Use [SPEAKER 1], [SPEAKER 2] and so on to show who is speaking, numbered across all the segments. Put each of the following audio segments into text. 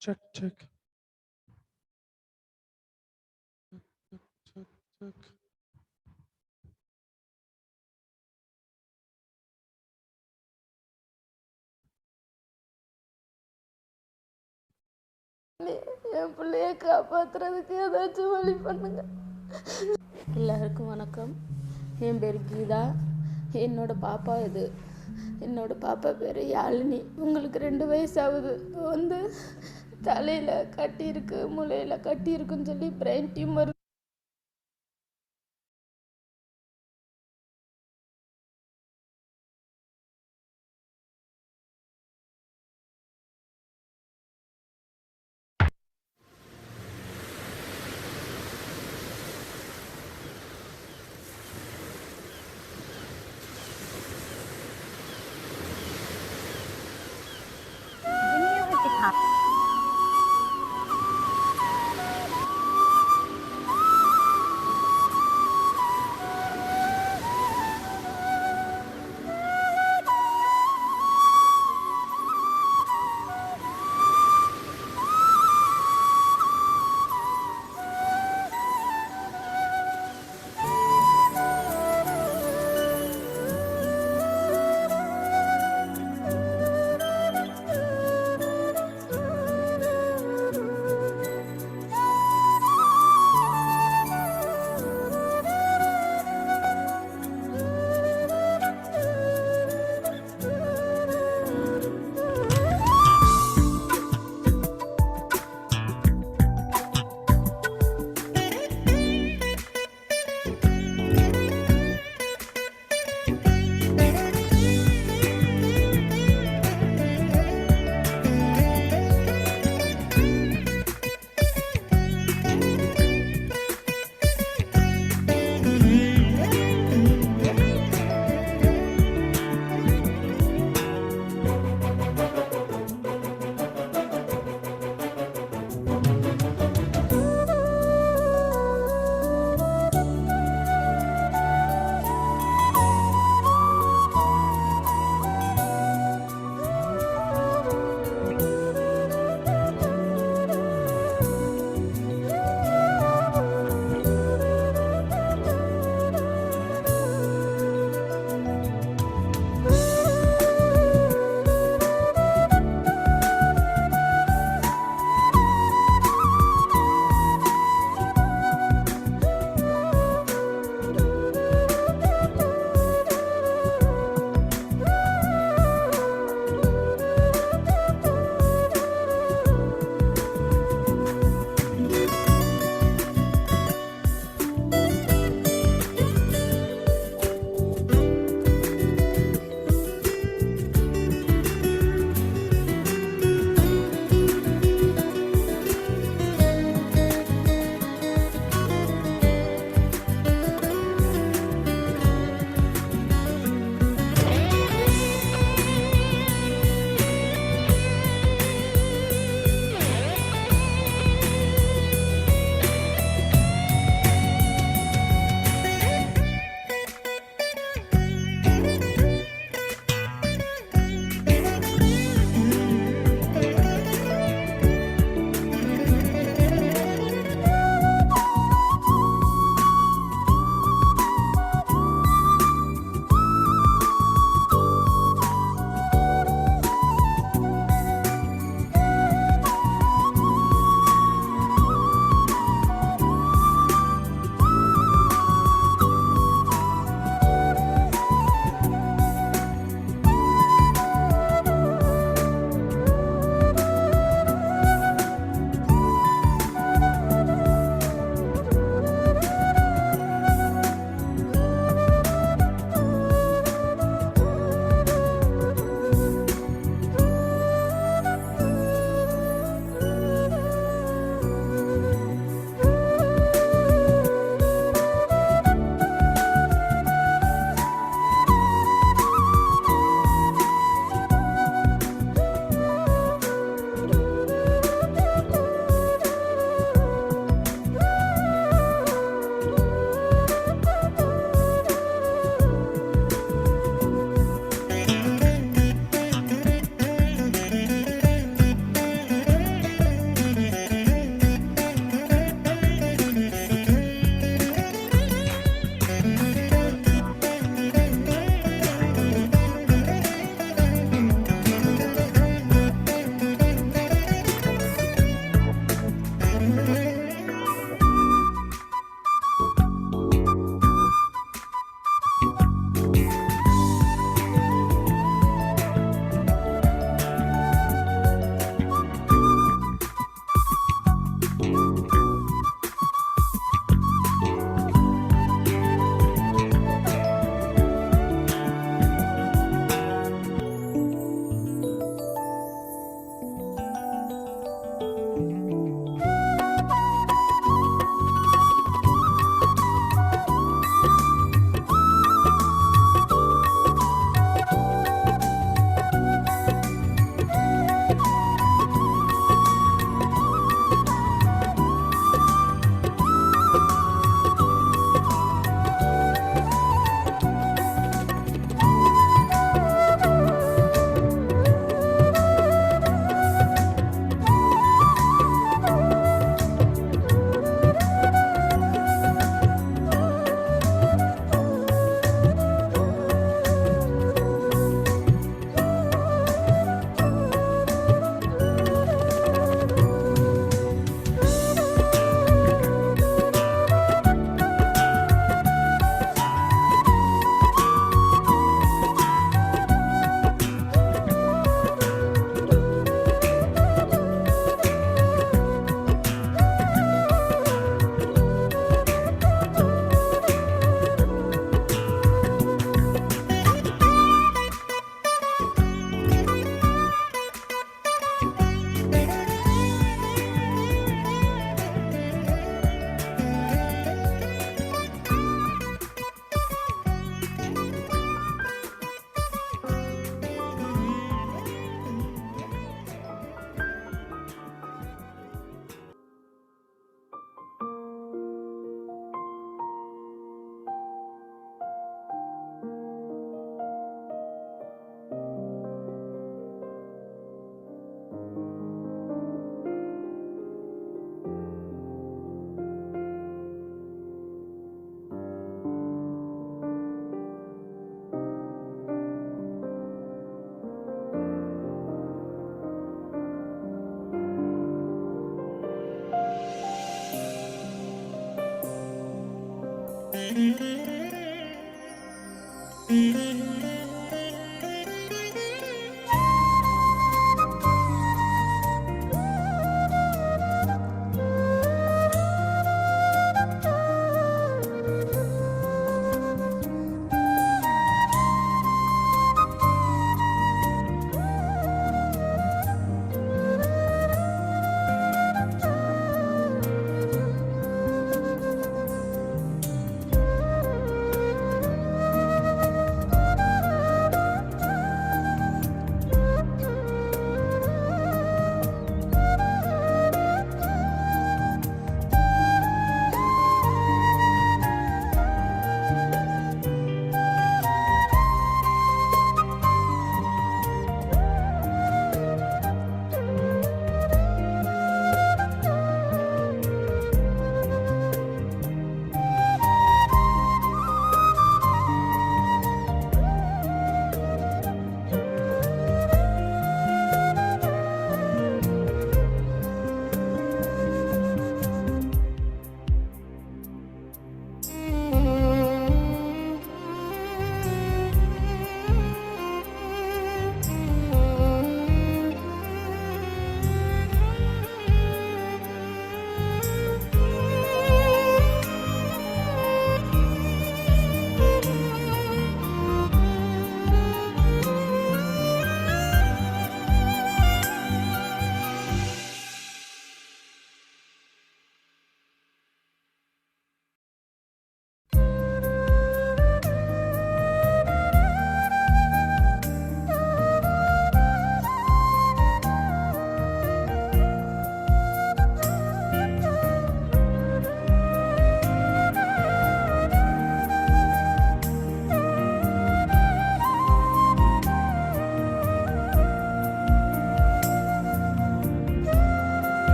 [SPEAKER 1] Check, check. Check, check, check.
[SPEAKER 2] என் பிள்ளைய காப்பாத்துறதுக்கு ஏதாச்சும் வழி பண்ணுங்க. எல்லாருக்கும் வணக்கம். என் பேர் கீதா. என்னோட பாப்பா இது. என்னோட பாப்பா பேர் யாழினி. உங்களுக்கு 2 வயசாகுது. வந்து தலையில் கட்டியிருக்கு, மூளையில் கட்டியிருக்குன்னு சொல்லி brain tumour.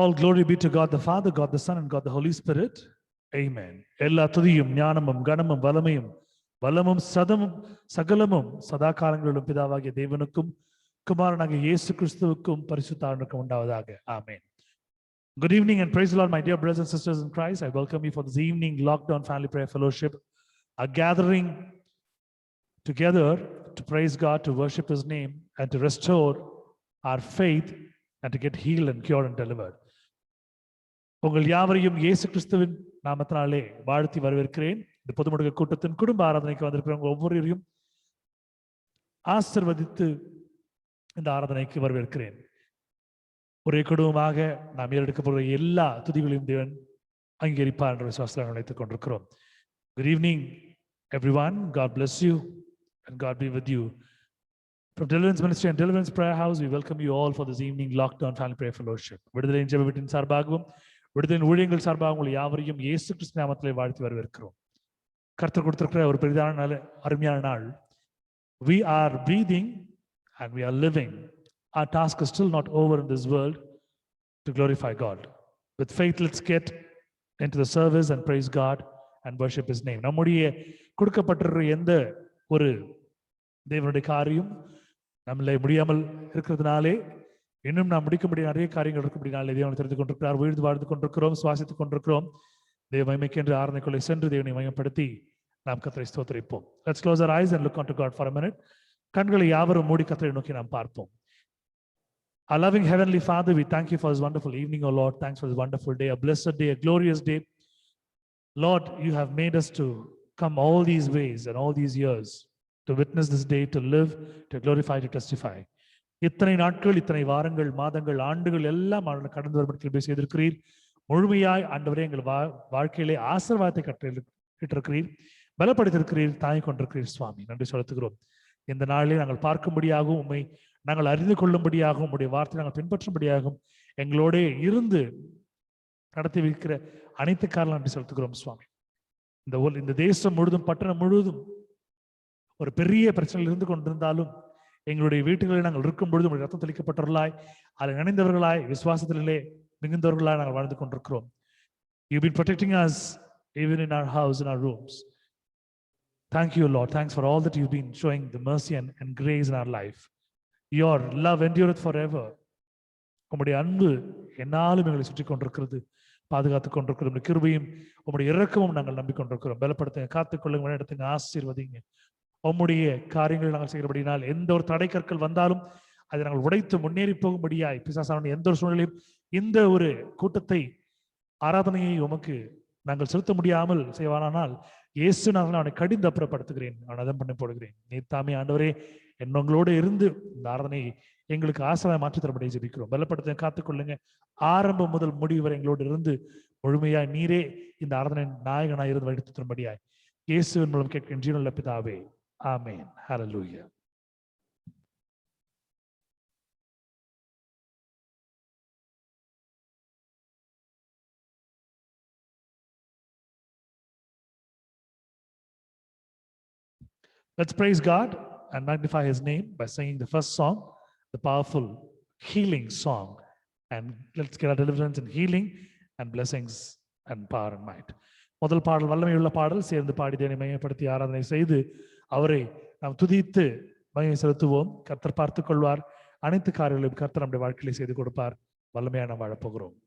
[SPEAKER 1] All glory be to God the Father, God the Son, and God the Holy Spirit. Amen. எல்லா துதியும் ஞானமும் கனமும் வலமையும் வல்லமும் சதமும் சகலமும் சதா காலங்களிலும் பிதாவாகிய தேவனுக்கும் குமாரனாகிய இயேசு கிறிஸ்துவுக்கும் பரிசுத்தாவிற்கும் உண்டாவதாக. Amen. Good evening and praise the Lord, my dear brothers and sisters in Christ. I welcome you for this evening Lockdown Family Prayer Fellowship, a gathering together to praise God, to worship His name, and to restore our faith and to get healed and cured and delivered. உங்கள் யாவரையும் இயேசு கிறிஸ்துவின் நாமத்தினாலே வாழ்த்தி வரவேற்கிறேன். இந்த பொதுமுடக்க கூட்டத்தின் குடும்ப ஆராதனைக்கு வந்திருக்கிறவங்க ஒவ்வொருவரையும் ஆசீர்வதித்து இந்த ஆராதனைக்கு வரவேற்கிறேன். ஒரே குடும்பமாக நாம் ஏறெடுக்கப்படுகிற எல்லா துதிகளையும் தேவன் அங்கீகரிப்பார் என்ற விசுவாசத்தை நினைத்துக் கொண்டிருக்கிறோம். Good evening, everyone. God bless you and God be with you. From Deliverance Ministry and Deliverance Prayer House, we welcome you all for this evening Lockdown Family Prayer Fellowship. விடுதலை ஜெப வீட்டின் சார்பாகவும் விடுதலை ஊழியங்கள் சார்பாகவும் உங்கள் யாவரையும் இயேசு கிறிஸ்து நாமத்திலே வாழ்த்தி வரவேற்கிறோம். கர்த்தர் கொடுத்திருக்கிற ஒரு பெரிதான நாள், அருமையான நாள். We are breathing and we are living. Our task is still not over in this world to glorify God. With faith, let's get into the service and praise God and worship His name. நம்முடைய கொடுக்கப்பட்டிருக்கிற எந்த ஒரு தேவனுடைய காரியம் நம்மளை முடியாமல் இருக்கிறதுனாலே, இன்னும் நாம் முடிக்க முடிய நிறைய காரியங்கள் இருக்கும்படினாலே தேவனை தெரிந்து கொண்டிருக்கிறார். வீழ்ந்து வாழ்ந்து கொண்டிருக்கிறோம், சுவாசித்துக் கொண்டிருக்கிறோம். தேவ மகிமைக்கு என்று ஆராதனைக்குள்ளே சென்று தேவனை மகிமைப்படுத்தி நாம் கர்த்தரை ஸ்தோத்திரிப்போம். Let's close our eyes and look unto God for a minute. கண்களை யாவரும் மூடி கர்த்தரை நோக்கி நாம் பார்ப்போம். Our loving Heavenly Father, we thank you for this wonderful evening, oh Lord. Thanks for this wonderful day, a blessed day, a glorious day. Lord, you have made us to come all these ways and all these years to witness this day, to live, to glorify, to testify. இத்தனை நாட்கள், இத்தனை வாரங்கள், மாதங்கள், ஆண்டுகள் எல்லாம் கடந்து வரும்படி செய்திருக்கிறீர். முழுமையாய் ஆண்டவரே எங்கள் வாழ்க்கையிலே ஆசீர்வாதத்தை கட்டிருக்கிறீர், பலப்படுத்திருக்கிறீர், தாங்கிக் கொண்டிருக்கிறீர். சுவாமி, நன்றி செலுத்துகிறோம். இந்த நாளிலே நாங்கள் பார்க்கும்படியாகவும், உண்மை நாங்கள் அறிந்து கொள்ளும்படியாகவும், உங்களுடைய வார்த்தை நாங்கள் பின்பற்றும்படியாகவும் எங்களோட இருந்து நடத்தி வைக்கிற அனைத்து காரணம் நன்றி செலுத்துகிறோம். சுவாமி, இந்த தேசம் முழுதும், பட்டணம் முழுவதும் ஒரு பெரிய பிரச்சனையில் இருந்து கொண்டிருந்தாலும், எங்களுடைய வீட்டுகளில் நாங்கள் இருக்கும் பொழுது உங்களுடைய ரத்தம் தெளிக்கப்பட்டவர்களாய், அதில் நினைந்தவர்களாய், விசுவாசத்திலே மிகுந்தவர்களாய் நாங்கள் வாழ்ந்து கொண்டிருக்கிறோம். You've been protecting us even in our house, in our rooms. Thank you, Lord. Thanks for all that you've been showing, the mercy and grace in our life. Your love endureth forever. உம்முடைய அன்பு என்னாலும் எங்களை சுற்றி கொண்டிருக்கிறது, பாதுகாத்துக் கொண்டிருக்கிறது. உங்களுடைய கிருபையும் உங்களுடைய இரக்கமும் நாங்கள் நம்பிக்கொண்டிருக்கிறோம். பலப்படுத்துங்க, காத்துக்கொள்ளுங்க, இடத்துங்க, ஆசீர்வதிங்க. உம்முடைய காரியங்கள் நாங்கள் செய்கிறபடினால் எந்த ஒரு தடை கற்கள் வந்தாலும் அதை நாங்கள் உடைத்து முன்னேறி போகும்படியாய் பிசாசான எந்த ஒரு சூழ்நிலையும் இந்த ஒரு கூட்டத்தை, ஆராதனையை உமக்கு நாங்கள் செலுத்த முடியாமல் செய்வானால் இயேசு நான் அவனை கடிந்து அப்புறப்படுத்துகிறேன், அவன் அதம் பண்ணி போடுகிறேன். நீர் தாமே ஆண்டவரே என்னங்களோடு இருந்து இந்த ஆராதனை எங்களுக்கு ஆசீர்வாதம் மாற்றி தரப்படி ஜெபிக்கிறோம். பலப்படுத்த காத்துக்கொள்ளுங்க. ஆரம்பம் முதல் முடிவு வரை எங்களோடு இருந்து முழுமையாய் நீரே இந்த ஆராதனை நாயகனாய் இருந்து வழித்து தரும்படியாய் இயேசுவின் மூலம் கேட்கின்ற ஜீவனுள்ள பிதாவே, ஆமென். ஹல்லேலூயா. Let's praise God and magnify His name by singing the first song, the powerful healing song. And let's get our deliverance and healing and blessings and power and might. முதல் பாடல் வல்லமையுள்ள பாடல், சேர்ந்து பாடி தேவனை மகிமைப்படுத்தி ஆராதனை செய்து அவரை நாம் துதித்து மகிமை செலுத்துவோம். கர்த்தர் பார்த்துக் கொள்வார். அனைத்து காரியங்களையும் கர்த்தர் நம்முடைய வாழ்க்கையிலே செய்து கொடுப்பார். வல்லமையாக நாம் வாழப்போகிறோம்.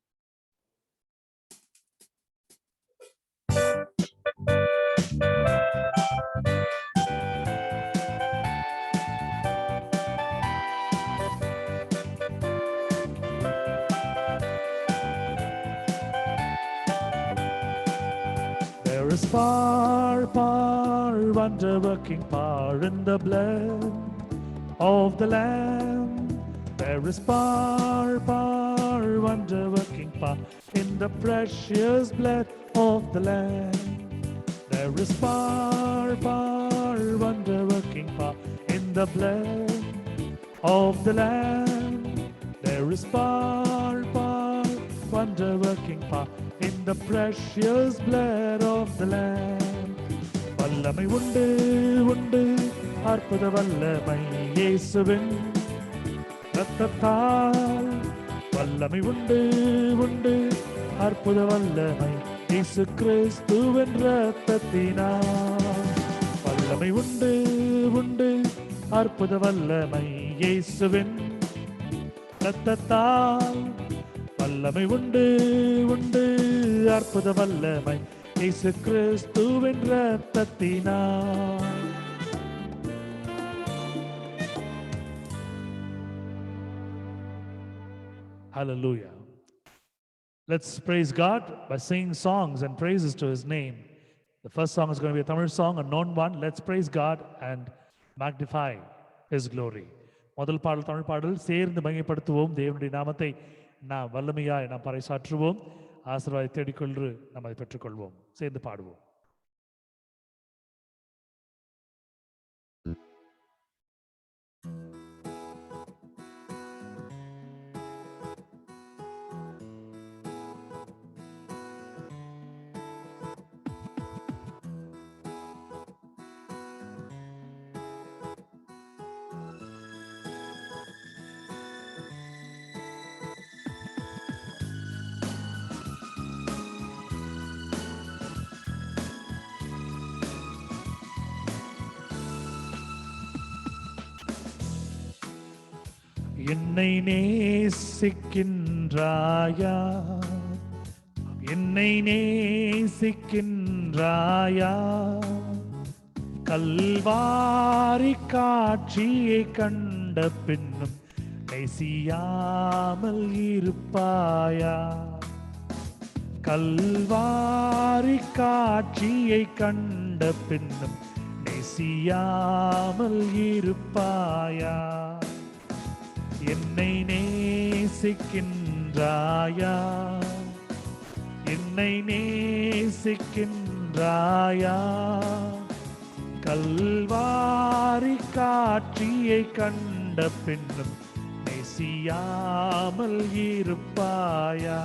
[SPEAKER 1] There is power, wonder-working power in the blood of the Lamb. There is power, wonder-working power in the precious blood of the Lamb. There is power, wonder-working power in the blood of the Lamb. There is power, wonder-working power in the precious blood of the Lamb. வல்லமை உண்டு உண்டு அற்புத வல்லமை இயேசுவின் இரத்தத்தால். வல்லமை உண்டு உண்டு அற்புத வல்லமை இயேசு கிறிஸ்துவின் இரத்தத்தினால். வல்லமை உண்டு உண்டு அற்புத வல்லமை இயேசுவின் இரத்தத்தால். வல்லமை உண்டு உண்டு அற்புத வல்லமை இயேசு கிறிஸ்துவின் இரத்தத்தினால். Hallelujah. Let's praise God by singing songs and praises to His name. The first song is going to be a Tamil song, a known one. Let's praise God and magnify His glory. முதல் பாடல் தமிழ் பாடல். சேர்ந்து மகிமைப்படுத்துவோம் தேவனுடைய நாமத்தை. நாம் வல்லமையாய் நாம் பறைசாற்றுவோம். ஆசீர்வாதத்தை தேடிக்கொண்டு நாம் அதை பெற்றுக்கொள்வோம். சேர்ந்து பாடுவோம். என்னை நேசிக்கின்றாயா, என்னை நேசிக்கின்றாயா, கல்வாரி காட்சியை கண்ட பின்னும் நேசியாமல் இருப்பாயா, கல்வாரி காட்சியை கண்ட பின்னும் நேசியாமல் இருப்பாயா, என்னை நேசிக்கின்றாயா, என்னை நேசிக்கின்றாயா, கல்வாரி காட்சியை கண்ட பின்னும் நேசியாமல் இருப்பாயா,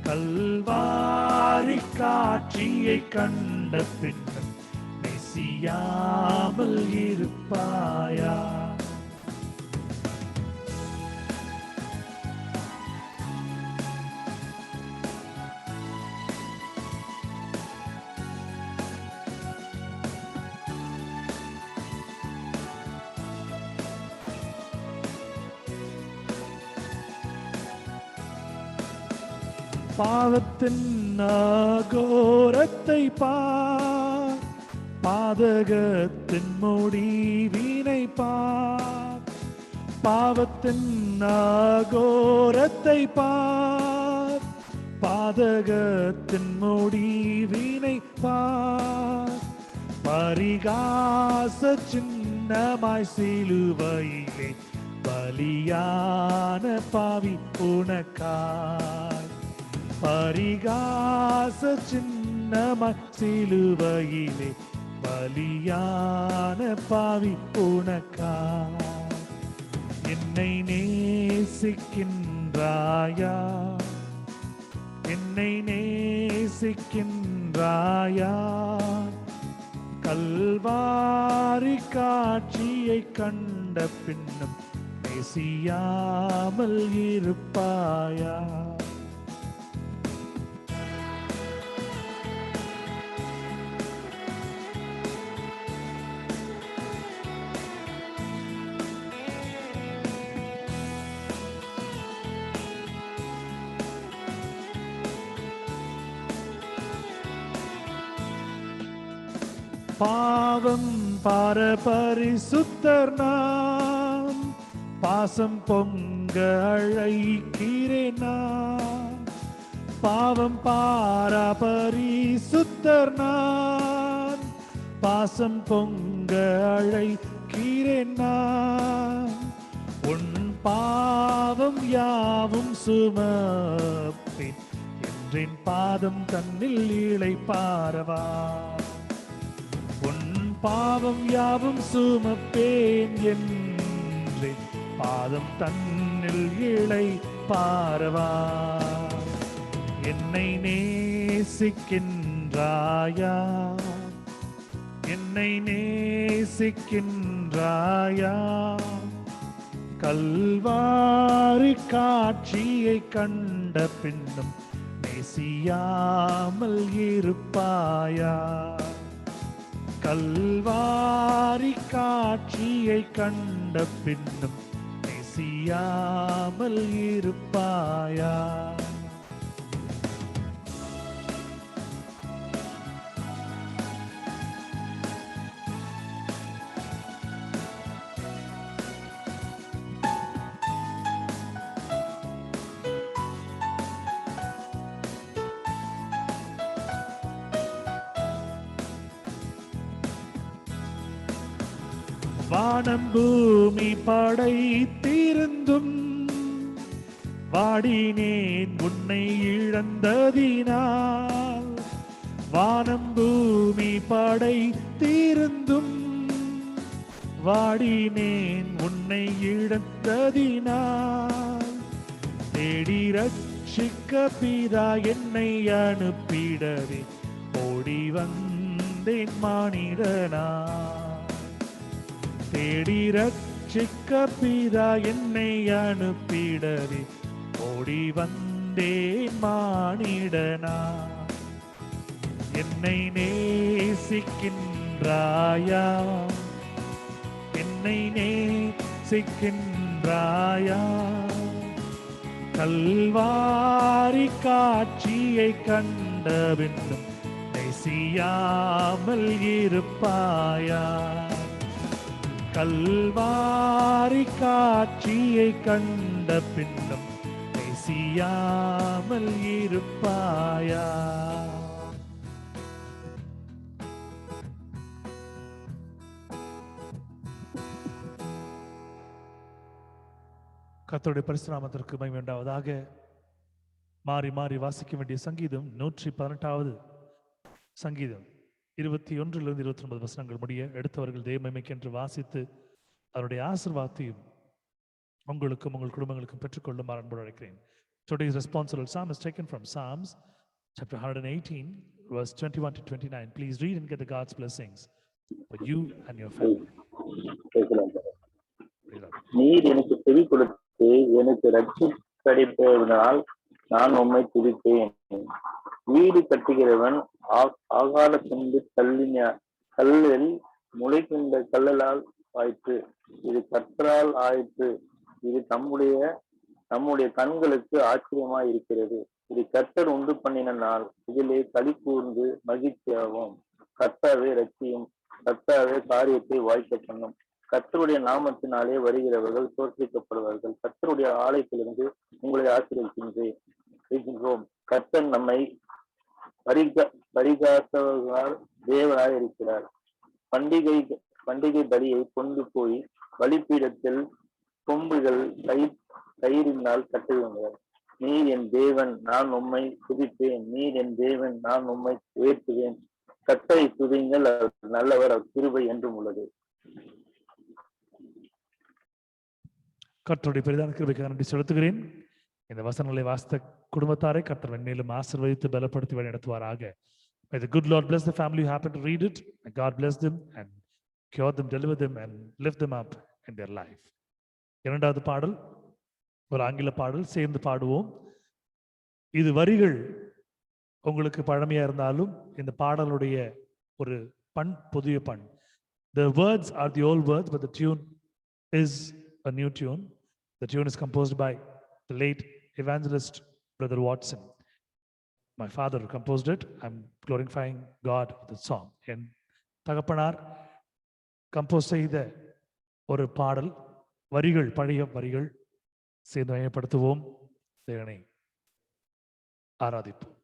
[SPEAKER 1] கல்வாரி காட்சியை கண்ட பின்னும் நேசியாமல் இருப்பாயா. பாவத்தின் அகோரத்தை பார், பாதகத்தின் முடிவினை பார், பாவத்தின் அகோரத்தை பார், பாதகத்தின் முடிவினை பார், பரிகாச சின்னமாய் சிலுவையிலே பலியான பாவி உனக்காய், பரிகாச சின்னமாய் சிலுவையிலே பலியான பாவி உனக்காய். என்னை நேசிக்கின்றாயா, என்னை நேசிக்கின்றாயா, கல்வாரி காட்சியை கண்ட பின்னும் நேசியாமல் இருப்பாயா. பாவம் பார பரிசுத்தர் நாம், பாசம் பொங்க அழைக்கிறேன் நான், பாவம் பாரா பரிசுத்தர் நான், பாசம் பொங்க அழைக்கிறேன் நான். உன் பாவம் யாவும் சுமப்பேன், என்றின் பாதம் தன்னில் இளைப்பாரவா. உன் பாவம் யாவும் சுமப்பேன், என்றின் பாதம் தன்னில் இளைப்பாரவா. என்னை நேசிக்கின்றாயா, என்னை நேசிக்கின்றாயா. கல்வாரி காட்சியை கண்ட பின்னும் நேசியாமல் இருப்பாயா. கல்வாரி காட்சியை கண்ட பின்னும் நேசியாமல் இருப்பாயா. வானம் பூமி படைத்திருந்தும் வாடினேன் உன்னை இழந்ததினால். வானம் பூமி படைத்திருந்தும் வாடினேன் உன்னை இழந்ததினால். தேடி ரட்சிக்க பிதா என்னை அனுப்பிடவே ஓடி வந்தேன் மானிடனா. தேடி ரட்சிக்க பிதா என்னை அனுப்பிடவே ஓடி வந்தேன் மானிடனா. என்னை நேசிக்கின்றாயா, என்னை நேசிக்கின்றாயா. கல்வாரி காட்சியை கண்ட பின்னும் நேசியாமல் இருப்பாயா. கல்வாரி காட்சியை கண்ட பின்னும் நேசியாமல் இருப்பாயா. கர்த்தருடைய பரிசுத்த நாமத்திற்கு மகிமை உண்டாவதாக. மாறி மாறி வாசிக்க வேண்டிய சங்கீதம் 118வது சங்கீதம் 21 29 வசனங்கள் முடிய எடுத்தவர்கள் தேவமைக்கென்று வாசித்து அவருடைய ஆசீர்வாதத்தையும் உங்களுக்கும் உங்கள் குடும்பங்களுக்கும் பெற்றுக்கொள்ளுமாறு அன்போடு அழைக்கிறேன். Today's responsible psalm is taken from Psalms chapter 118 verse 21 to 29. Please read and get the God's blessings for you and your family.
[SPEAKER 3] நீர் எனக்கு செவி கொடுத்து எனக்கு ரட்சிப்படைப்பதனால் நான் உம்மை துதிப்பேன். வீடு கட்டுகிறவன் ஆகாரத்தின்று கல்லில் முளைக்கின்ற கல்லலால் ஆயிற்று, இது கற்றால் ஆயிற்று. இது நம்முடைய கண்களுக்கு ஆச்சரியமாய் இருக்கிறது. இது கர்த்தர் உண்டு பண்ணின நாள், இதிலே களி கூர்ந்து மகிழ்ச்சியாகும். கர்த்தாவே ரட்சியும், கர்த்தாவே காரியத்தை வாய்க்க பண்ணும். கர்த்தருடைய நாமத்தினாலே வருகிறவர்கள் தோற்கடிக்கப்படுவார்கள். கர்த்தருடைய ஆலயத்திலிருந்து உங்களை ஆசீர்வதிக்கின்றோம். கர்த்தர் நம்மை பரிகாத்தவர்களால் தேவனாய் இருக்கிறார். பண்டிகை பலியை கொண்டு போய் பலிப்பீடத்தில் கொம்புகள் கயிறினால் கட்டுகிறார். நீர் என் தேவன், நான் உம்மை துதிப்பேன். நீர் என் தேவன், நான் உம்மை உயர்த்துவேன். கர்த்தரை துதியுங்கள், நல்லவர், அவர் கிருபை என்றும் உள்ளது.
[SPEAKER 1] கர்த்தருடைய பெரிதான கிருபைக்கு நன்றி செலுத்துகிறேன். இந்த வசனங்களை வாசித்த குடும்பத்தாரை கர்த்தர் மேலும் ஆசீர்வதித்து பலப்படுத்தி வழிநடத்துவாராக. May the good Lord bless the family who happen to read it. May God bless them and cure them, deliver them and lift them up in their life. இரண்டாவது பாடல் ஒரு ஆங்கில பாடல், சேர்ந்து பாடுவோம். இது வரிகள் உங்களுக்கு பழமையா இருந்தாலும் இந்த பாடலுடைய ஒரு பண், புதிய பண். The words are the old words, but the tune is a new tune. The tune is composed by the late evangelist Brother Watson. My father composed it. I'm glorifying God with the song. என் தகப்பனார் compose செய்த ஒரு பாடல், வரிகள், பழைய வரிகள். சேர்ந்து பயன்படுத்துவோம் தேவனை ஆராதிப்போம்.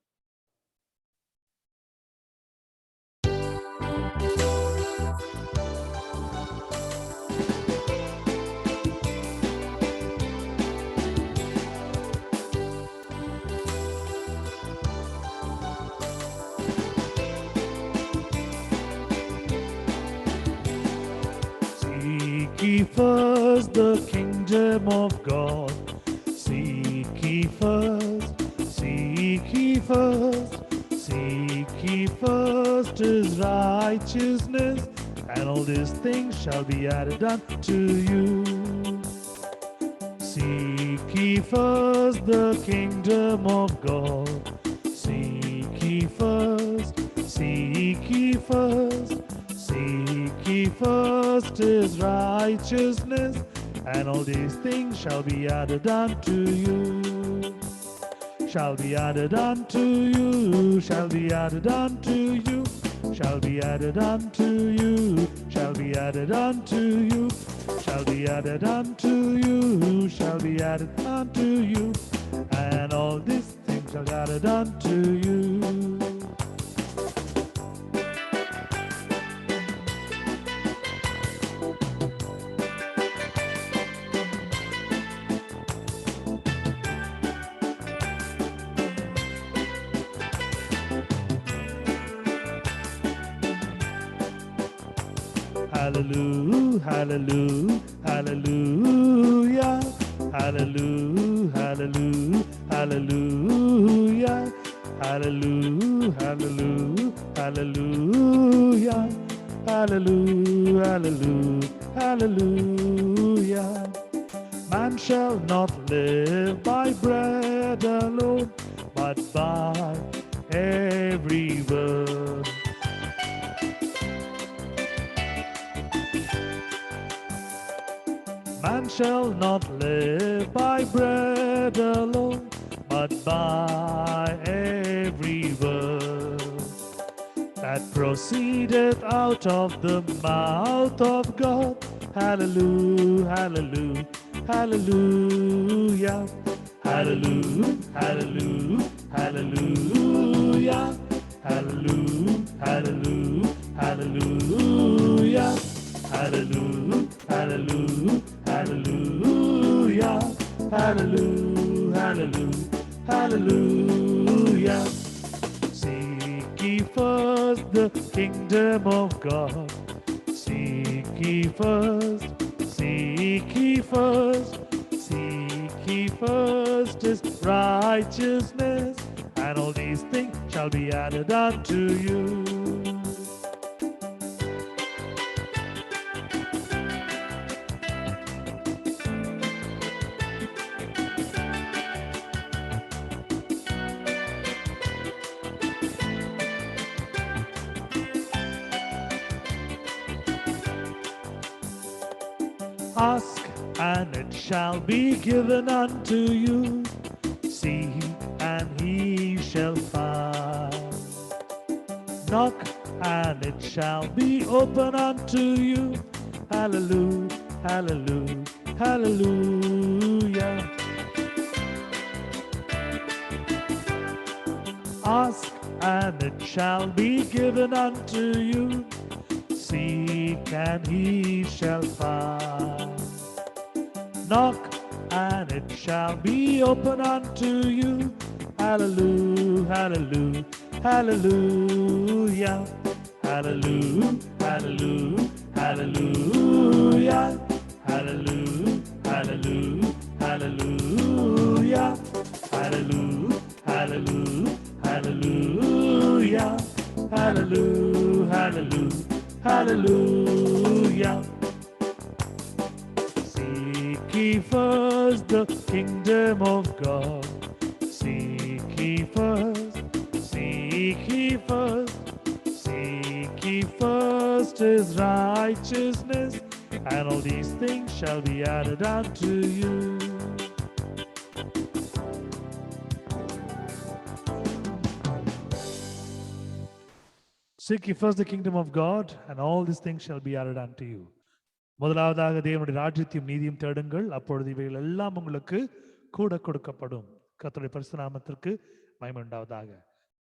[SPEAKER 1] Seek ye first the kingdom of God. Seek ye first, seek ye first, seek ye first His righteousness, and all these things shall be added unto you. Seek ye first the kingdom of God. Seek ye first, seek ye first, seek ye first His righteousness, and all these things shall be added unto you. Shall be added unto you, shall be added unto you, shall be added unto you, shall be added unto you, shall be added unto you, shall be added unto you, and all these things shall be added unto you. Hallelujah, hallelujah, hallelujah, hallelujah, hallelujah, hallelujah, hallelujah, hallelujah, hallelujah, hallelujah, hallelujah, hallelujah. Man shall not live by bread alone, but by every word. Man shall not live by bread alone, but by every word that proceedeth out of the mouth of God. Hallelujah, hallelujah, hallelujah, hallelujah, hallelujah, hallelujah, hallelujah, hallelujah, hallelujah, hallelujah, hallelujah, hallelujah, hallelujah, hallelujah, hallelujah. Seek ye first the kingdom of God. Seek ye first, seek ye first, seek ye first His righteousness, and all these things shall be added unto you. Ask, and it shall be given unto you. Seek, and ye shall find. Knock, and it shall be open unto you. Hallelujah, hallelujah, hallelujah. Ask, and it shall be given unto you. Seek, and ye shall find. Knock, and it shall be open unto you. Hallelujah, hallelujah, hallelujah, hallelujah, hallelujah, hallelujah, hallelujah, hallelujah, hallelujah, hallelujah, hallelujah, hallelujah, hallelujah, hallelujah, hallelujah. Seek ye first the kingdom of God. Seek ye first, seek ye first, seek ye first His righteousness, and all these things shall be added unto you. Seek ye first the kingdom of God, and all these things shall be added unto you. முதலாவதாக தேவனுடைய ராஜ்யத்தையும் நீதியும் தேடுங்கள், அப்பொழுது இவைகள் எல்லாம் உங்களுக்கு கூட கொடுக்கப்படும். கர்த்தருடைய பரிசுத்த நாமத்திற்கு மகிமை உண்டாவதாக.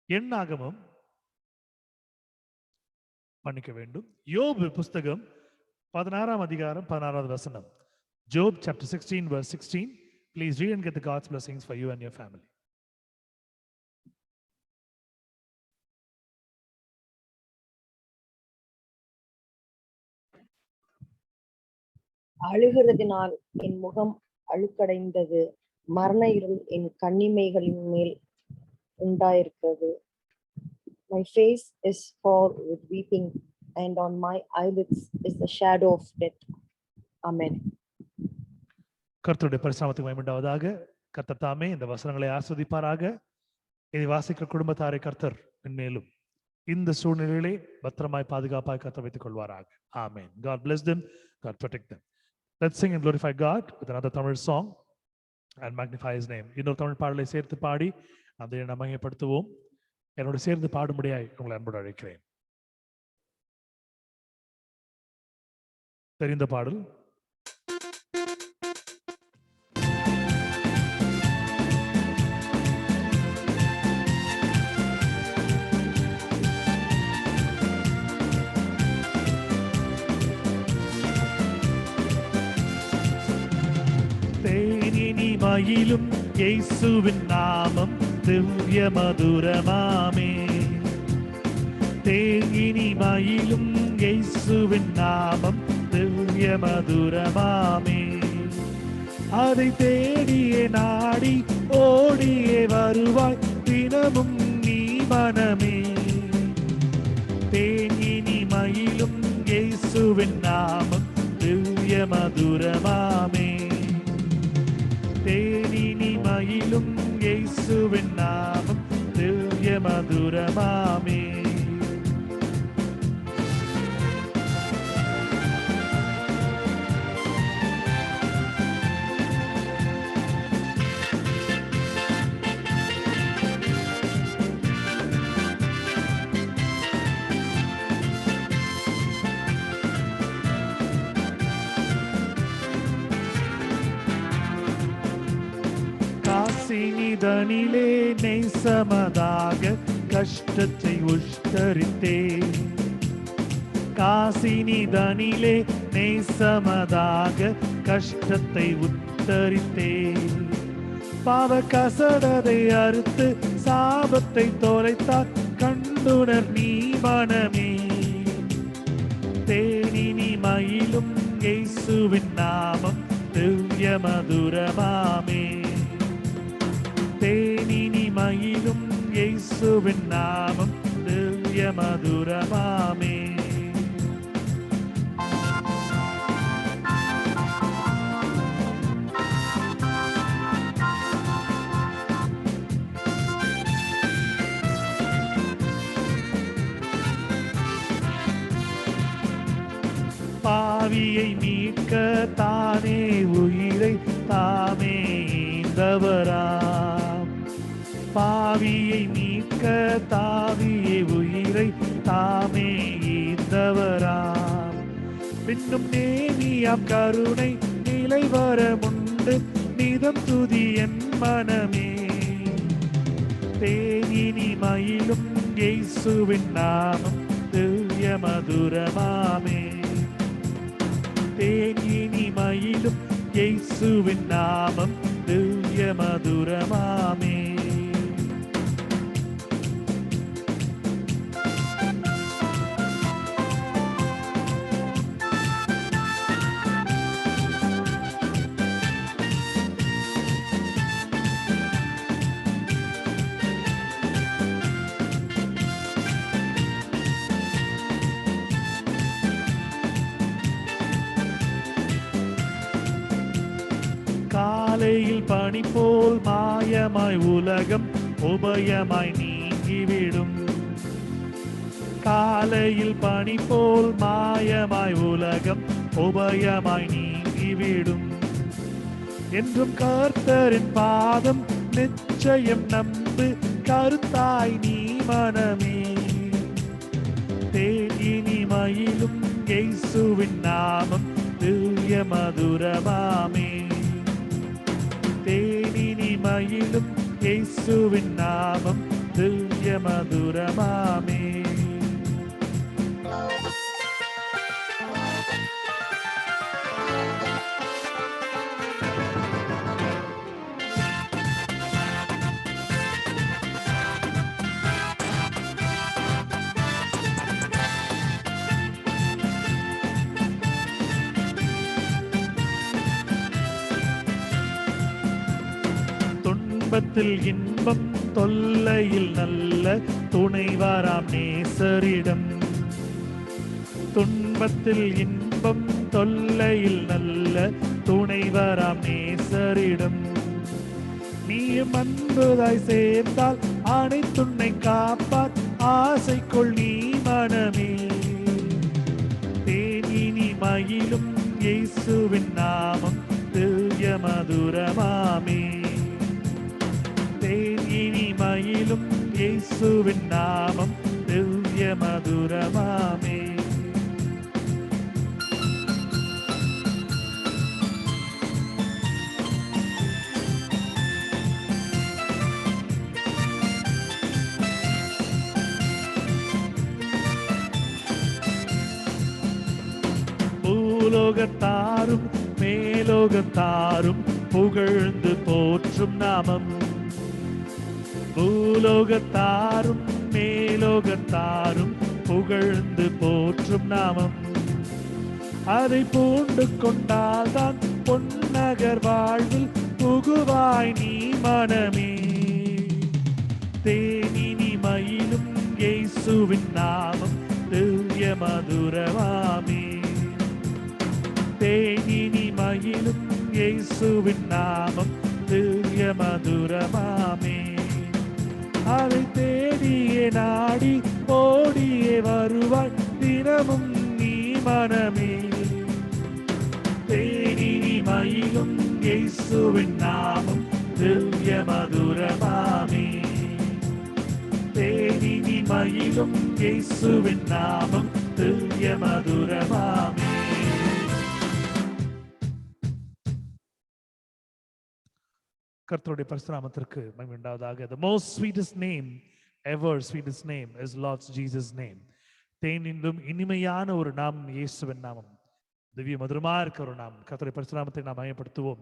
[SPEAKER 1] எண்ணாகமம் மன்னிக்க வேண்டும், யோபு புஸ்தகம் 16 அதிகாரம் 16வது வசனம். Job chapter 16 verse 16. Please read and get the God's blessings for you and your family.
[SPEAKER 4] அழுகிறதினால் என் முகம் அழுக்கடைந்தது, மரண இருள் என் கண்ணிமைகளின் மேல் உண்டாயிருக்கிறது. My face is fall with weeping, and on my eyelids is the shadow of death. Amen.
[SPEAKER 1] கர்த்தருடைய பரிசுத்தத்துக்கு மகிமை உண்டாவதாக. கர்த்தர் தாமே இந்த வசனங்களை ஆஸ்வதிப்பாராக. இதை வாசிக்கிற குடும்பத்தாரை கர்த்தர் மேலும் இந்த சூழ்நிலையிலே பத்திரமாய் பாதுகாப்பாய் கர்த்தர் வைத்துக் கொள்வாராக. Amen. God bless them. God protect them. Let's sing and glorify God with another Tamil song and magnify His name. இன்னொரு தமிழ் பாடலை சேர்த்து பாடி அதை நாம் மகிமைப்படுத்துவோம். என்னோடு சேர்ந்து பாடும்படியாய் உங்களை அன்போடு அழைக்கிறேன். தெரிந்த பாடல். மயிலும் இயேசுவின் நாமம் திவ்ய மதுரமாமே. தேங்கினி மயிலும் இயேசுவின் நாமம் திவ்ய மதுரமாமே. அதை தேடியே நாடி ஓடியே வருவாய் தினமும் நீ மனமே. தேங்கினி மயிலும் இயேசுவின் நாமம் திவ்ய மதுரமாமே. தேனினி மயிலும் இயேசுவின் நாமம் திவ்ய மதுரமாமே. காசினிதனிலே நேசமதாக கஷ்டத்தை உஷ்டரித்தே. காசினிதனிலே நேசமதாக கஷ்டத்தை உத்தரித்தே. பாவ கசடதை அறுத்து சாபத்தை தொலைத்தார் கண்டுணர் நீ மனமே. தேனினி மயிலும் இயேசுவின் நாமம் திவ்ய மதுரமாமே. தேனினி மயிலும் இயேசுவின் நாமம் திவ்ய மதுரமாமே. பாவியை மீட்க தானே உயிரை தாமே ஈந்தவராம். பாவியை மீட்க தாவியை உயிரை தாமே ஈந்தவராம். பின்னும் நேமியாம் கருணை நிலை வரமுண்டு நிதம் துதி என் மனமே. தேனினி மயிலும் இயேசுவின் நாமம் திவ்ய மதுரமாமே. தேனினி மயிலும் இயேசுவின் நாமம் திவ்ய மதுரமாமே. காலையில் பனி போல் மாயமாய் உலகம் உபயமாய் நீங்கிவிடும். காலையில் பனி போல் மாயமாய் உலகம் உபயமாய் நீங்கிவிடும். என்றும் கர்த்தரின் பாதம் நிச்சயம் நம்பு கருத்தாய் நீ மனமே. தேனினி மயிலும் இயேசுவின் நாமம் திவ்ய மதுரமாமே. தேனினி மயிலும் இயேசுவின் நாமம் திவ்ய மதுரமாமே. துன்பத்தில் இன்பம் தொல்லையில் நல்ல துணைவராம் நேசரிடம். துன்பத்தில் இன்பம் தொல்லையில் நல்ல துணைவராம் நேசரிடம். நீயும் அன்புதாய் சேர்ந்தால் அனைத்துன்னை காப்பார் ஆசைக்குள் நீ மனமே. தேனினி மயிலும் இயேசுவின் நாமம் திவ்ய மதுரமாமே. தேனினி மயிலும் இயேசுவின் நாமம் திவ்ய மதுரமாமே. பூலோகத்தாரும் மேலோகத்தாரும் புகழ்ந்து போற்றும் நாமம். பூலோகத்தாரும் மேலோகத்தாரும் புகழ்ந்து போற்றும் நாமம். அதை பூண்டு கொண்டால்தான் பொன்னகர் வாழ்வில் புகுவாய் நீ மனமே. தேனினி மயிலும் இயேசுவின் நாமம் திவ்ய மதுரமாமே. தேனினி மயிலும் இயேசுவின் நாமம் திவ்ய மதுரமாமே. அதை தேடியே நாடி ஓடியே வருவாய் தினமும் நீ மனமே. தேனினி மயிலும் இயேசுவின் நாமம் திவ்ய மதுரமாமே. தேனினி மயிலும் இயேசுவின் நாமம் திவ்ய மதுரமாமே. கர்த்தருடைய பரிசுநாமத்திற்கு மகிமை உண்டாவதாக. The most sweetest name ever, sweetest name is Lord Jesus' name. தேனிலும் இனிமையான ஒரு நாமம் இயேசுவின் நாமம். திவ்ய மதுரமா இருக்கிற ஒரு நாமம். கர்த்தருடைய பரிசுநாமத்தை நாம் மகிமைப்படுத்துவோம்.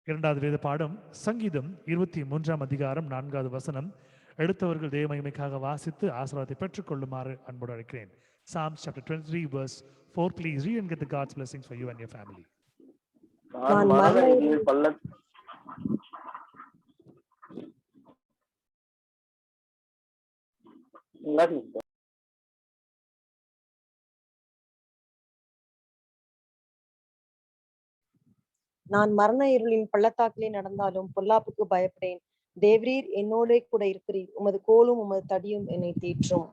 [SPEAKER 1] இரண்டாவது வேத பாடம் சங்கீதம் 23 அதிகாரம் 4வது வசனம். எடுத்தவர்கள் தேவ மகிமைக்காக வாசித்து ஆசீர்வாதத்தை பெற்றுக் கொள்ளுமாறு அன்போடு அழைக்கிறேன். Psalms chapter 23 verse 4. Please read and get the God's blessings for you and your family.
[SPEAKER 3] நான் மரண இருளில்
[SPEAKER 4] நான் மரண இருளின் பள்ளத்தாக்கிலே நடந்தாலும் பொல்லாப்புக்கு பயப்படேன். தேவரீர் என்னோட கூட இருக்கிறீர். உமது கோலும் உமது தடியும் என்னை தேற்றும்.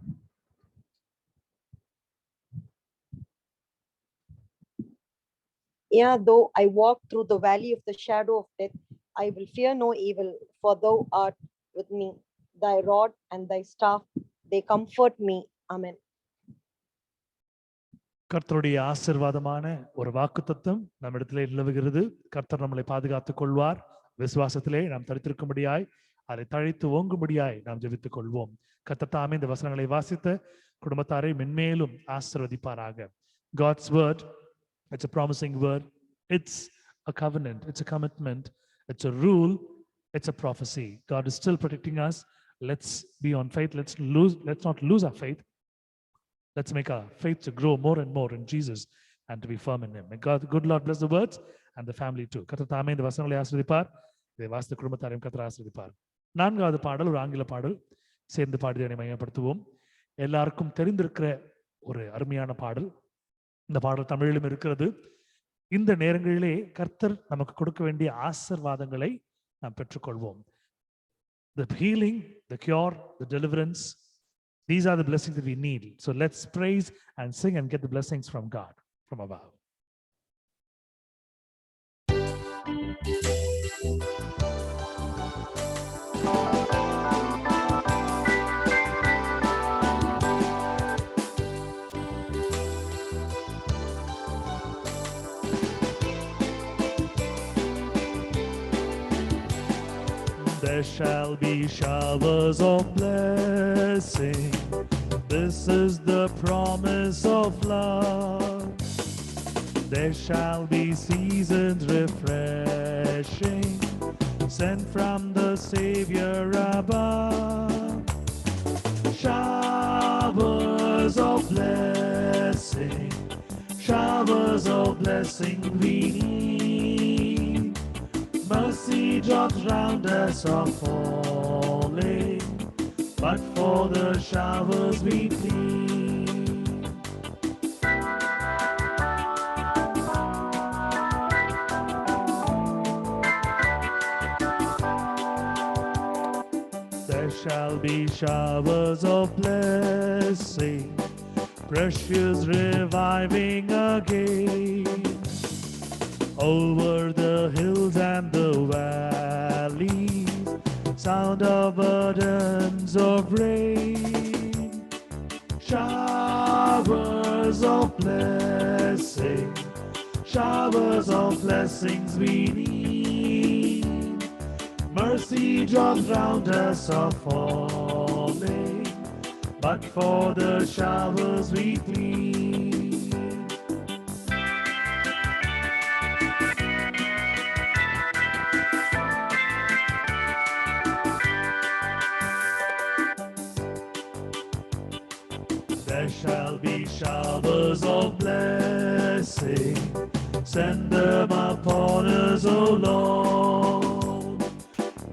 [SPEAKER 4] Yeah, though I walk through the valley of the shadow of death, I will fear no evil, for thou art with me. Thy rod and thy staff, they comfort me. Amen.
[SPEAKER 1] கர்த்தருடைய ஆசீர்வாதமான ஒரு வாக்குத்தத்தம் நம்மிடத்திலே நிலவுகிறது. கர்த்தர் நம்மளை பாதுகாத்துக் கொள்வார். விசுவாசத்திலே நாம் தரித்திருக்கும்படியாய், அதை தழைத்து ஓங்கும்படியாய் நாம் ஜெபித்துக் கொள்வோம். கர்த்தர் தாமே இந்த வசனங்களை வாசித்த குடும்பத்தாரை மென்மேலும் ஆசீர்வதிப்பாராக. God's word, it's a promising word. It's a covenant. It's a commitment. It's a rule. It's a prophecy. God is still protecting us. Let's be on faith. Let's not lose our faith. Let's make our faith to grow more and more in Jesus and to be firm in Him. May God, good Lord, bless the words and the family too. கர்த்தர் தாமே இந்த வசனங்களை ஆசீர்வதிப்பார். இதை வாசித்த குடும்பத்தாரையும் கர்த்தர் ஆசீர்வதிப்பார். 4வது பாடல் ஒரு ஆங்கில பாடல். சேர்ந்து பாடி அதை மையப்படுத்துவோம். எல்லாருக்கும் தெரிந்திருக்கிற ஒரு அருமையான பாடல். இந்த பாடல் தமிழிலும் இருக்கிறது. இந்த நேரங்களிலே கர்த்தர் நமக்கு கொடுக்க வேண்டிய ஆசீர்வாதங்களை நாம் பெற்றுக்கொள்வோம். The healing, the cure, the deliverance, these are the blessings that we need. So let's praise and sing and get the blessings from God, from above. There shall be showers of blessing. This is the promise of love. There shall be seasons refreshing, sent from the Savior above. Showers of blessing, showers of blessing we need. Mercy drops round us are falling, but for the showers we plead. There shall be showers of blessing, precious reviving again, over the hills and the valleys, sound of burdens of rain. Showers of blessing, showers of blessings we need. Mercy drops round us are falling, but for the showers we plead. There shall be showers of blessing, send them upon us, O Lord.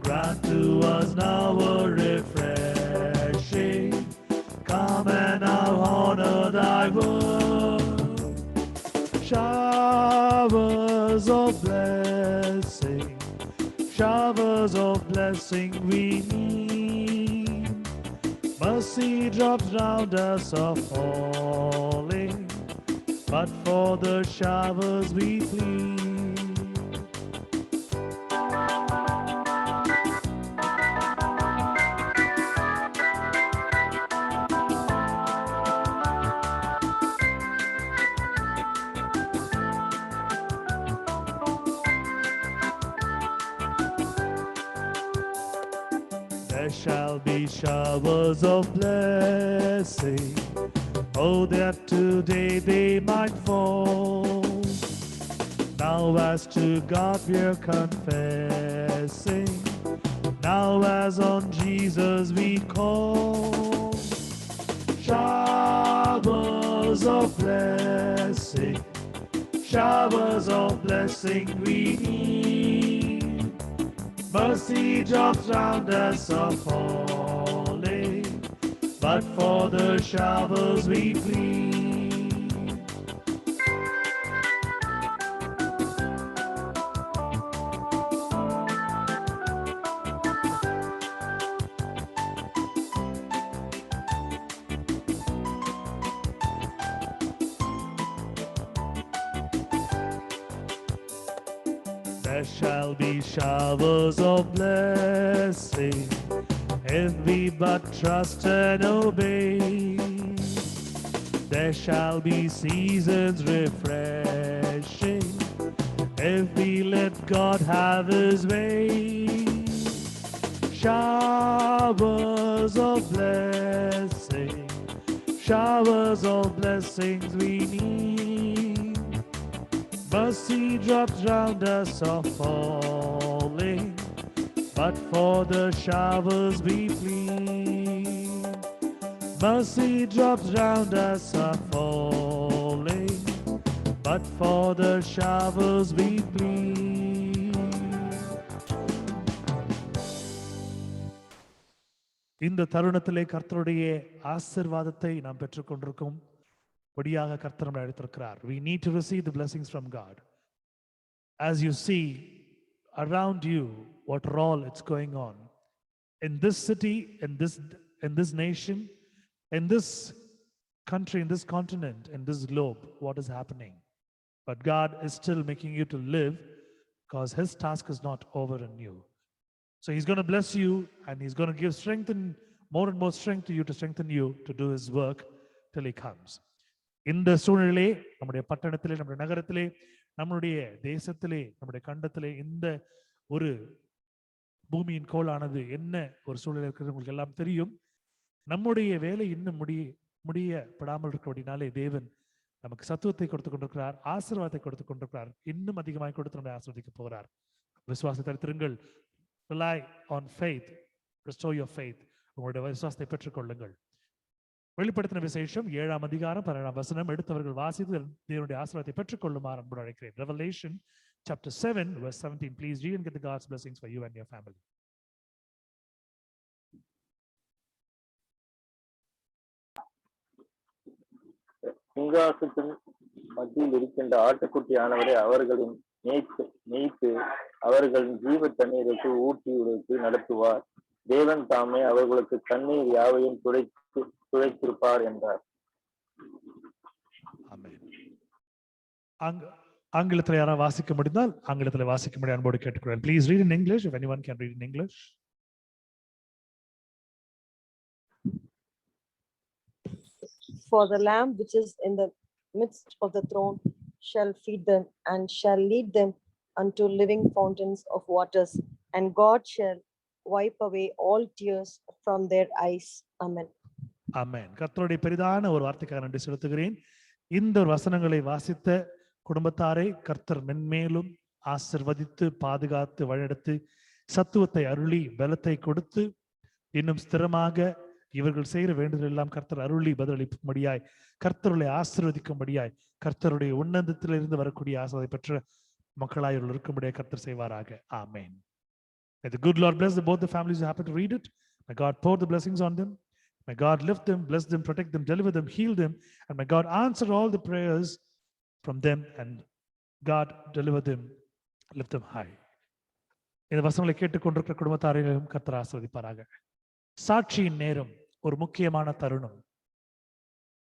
[SPEAKER 1] Grant to us now a refreshing, come and now honor thy word. Showers of blessing, showers of blessing we need. Mercy drops round us are falling, but for the showers we plead. There shall be showers of blessing, oh that today they might fall. Now as to God we're confessing, now as on Jesus we call. Showers of blessing, showers of blessing we need. Mercy drops round us are falling, but for the showers we plead. There shall be showers of blessing, if we but trust and obey. There shall be seasons refreshing, if we let God have his way. Showers of blessing, showers of blessings we need. Mercy drops round us are falling, but for the showers we plead. Mercy drops round us are falling, but for the showers we plead. இந்த தருணத்திலே கர்த்தருடைய ஆசீர்வாதத்தை நாம் பெற்றுக்கொண்டிருக்கும் படியாக கர்த்தர் நம்மை அழைத்திருக்கிறார். We need to receive the blessings from God. As you see around you what all it's going on in this city, in this nation, in this country, in this continent, in this globe, what is happening. But God is still making you to live because his task is not over in you. So he's going to bless you and he's going to give strength and more strength to you, to strengthen you to do his work till he comes. இந்த சூழ்நிலையிலே நம்முடைய பட்டணத்திலே, நம்முடைய நகரத்திலே, நம்முடைய தேசத்திலே, நம்முடைய கண்டத்திலே இந்த ஒரு பூமியின் கோளானது என்ன ஒரு சூழ்நிலை இருக்கிறது உங்களுக்கு எல்லாம் தெரியும். நம்முடைய வேலை இன்னும் முடியப்படாமல் இருக்கிறபடினாலே தேவன் நமக்கு சத்துவத்தை கொடுத்து கொண்டிருக்கிறார், ஆசீர்வாதத்தை கொடுத்து கொண்டிருக்கிறார். இன்னும் அதிகமாக கொடுத்து நம்மை ஆசீர்வதிக்க போகிறார். விசுவாசத்தை திருங்கள். Rely on faith. Restore your faith. உங்களுடைய விசுவாசத்தை பெற்றுக் கொள்ளுங்கள். வெளிப்படுத்தின விசேஷம் 7ஆம் அதிகாரம் 12ஆம் வசனம் எடுத்தவர்கள் வாசித்து தேவனுடைய ஆசீர்வாதத்தை பெற்றுக் கொள்ளுமாறு அன்போடு அழைக்கிறேன். Revelation chapter 7 verse 17. Please read and get the God's blessings for you and your family.
[SPEAKER 3] சிங்காசனத்தின் மத்தியில் இருக்கின்ற ஆட்டுக்குட்டியானவரை அவர்களின் மேய்த்து அவர்களின் ஜீவ தண்ணீருக்கு ஊற்றி உடைத்து நடத்துவார். தேவன் தாமே அவர்களுக்கு தண்ணீர் யாவையும் துடைத்திருப்பார் என்றார்.
[SPEAKER 1] ஆங்கிலத்தில் யாராவது வாசிக்க முடிந்தால் ஆங்கிலத்தில் வாசிக்க முடியும் அன்போடு கேட்டுக்கிறேன். Please read in English if anyone can read in English.
[SPEAKER 4] For the Lamb which is in the midst of the throne shall feed them and shall lead them unto living fountains of waters, and God shall wipe away all tears from their eyes. Amen.
[SPEAKER 1] Amen. கர்த்தருடைய பெரிதான ஒரு வார்த்தைக்காக நன்றி செலுத்துகிறேன். இந்த வசனங்களை வாசித்த குடும்பத்தாரை கர்த்தர் மென்மேலும் ஆசிர்வதித்து பாதுகாத்து வழிநடத்தி சத்துவத்தை அருளி பலத்தை கொடுத்து இன்னும் ஸ்திரமாக இவர்கள் செய்கிற வேண்டுதல் எல்லாம் கர்த்தர் அருளி பதிலளிக்கும்படியாய், கர்த்தருடைய ஆசீர்வதிக்கும்படியாய், கர்த்தருடைய உன்னதத்திலிருந்து வரக்கூடிய ஆசீர்வாதத்தை பெற்ற மக்களாய் இவர்கள் இருக்கும்படியாய் கர்த்தர் செய்வாராக. Amen. May the good Lord bless both the families who happen to read it. May God pour the blessings on them. May God lift them, bless them, protect them, deliver them, heal them, and may God answer all the prayers from them and God deliver them, lift them high. இந்த வசனங்களை கேட்டுக்கொண்டிருக்கிற குடும்பத்தாரையும் கர்த்தர் ஆசீர்வதிப்பாராக. சாட்சியின் நேரம் ஒரு முக்கியமான தருணம்.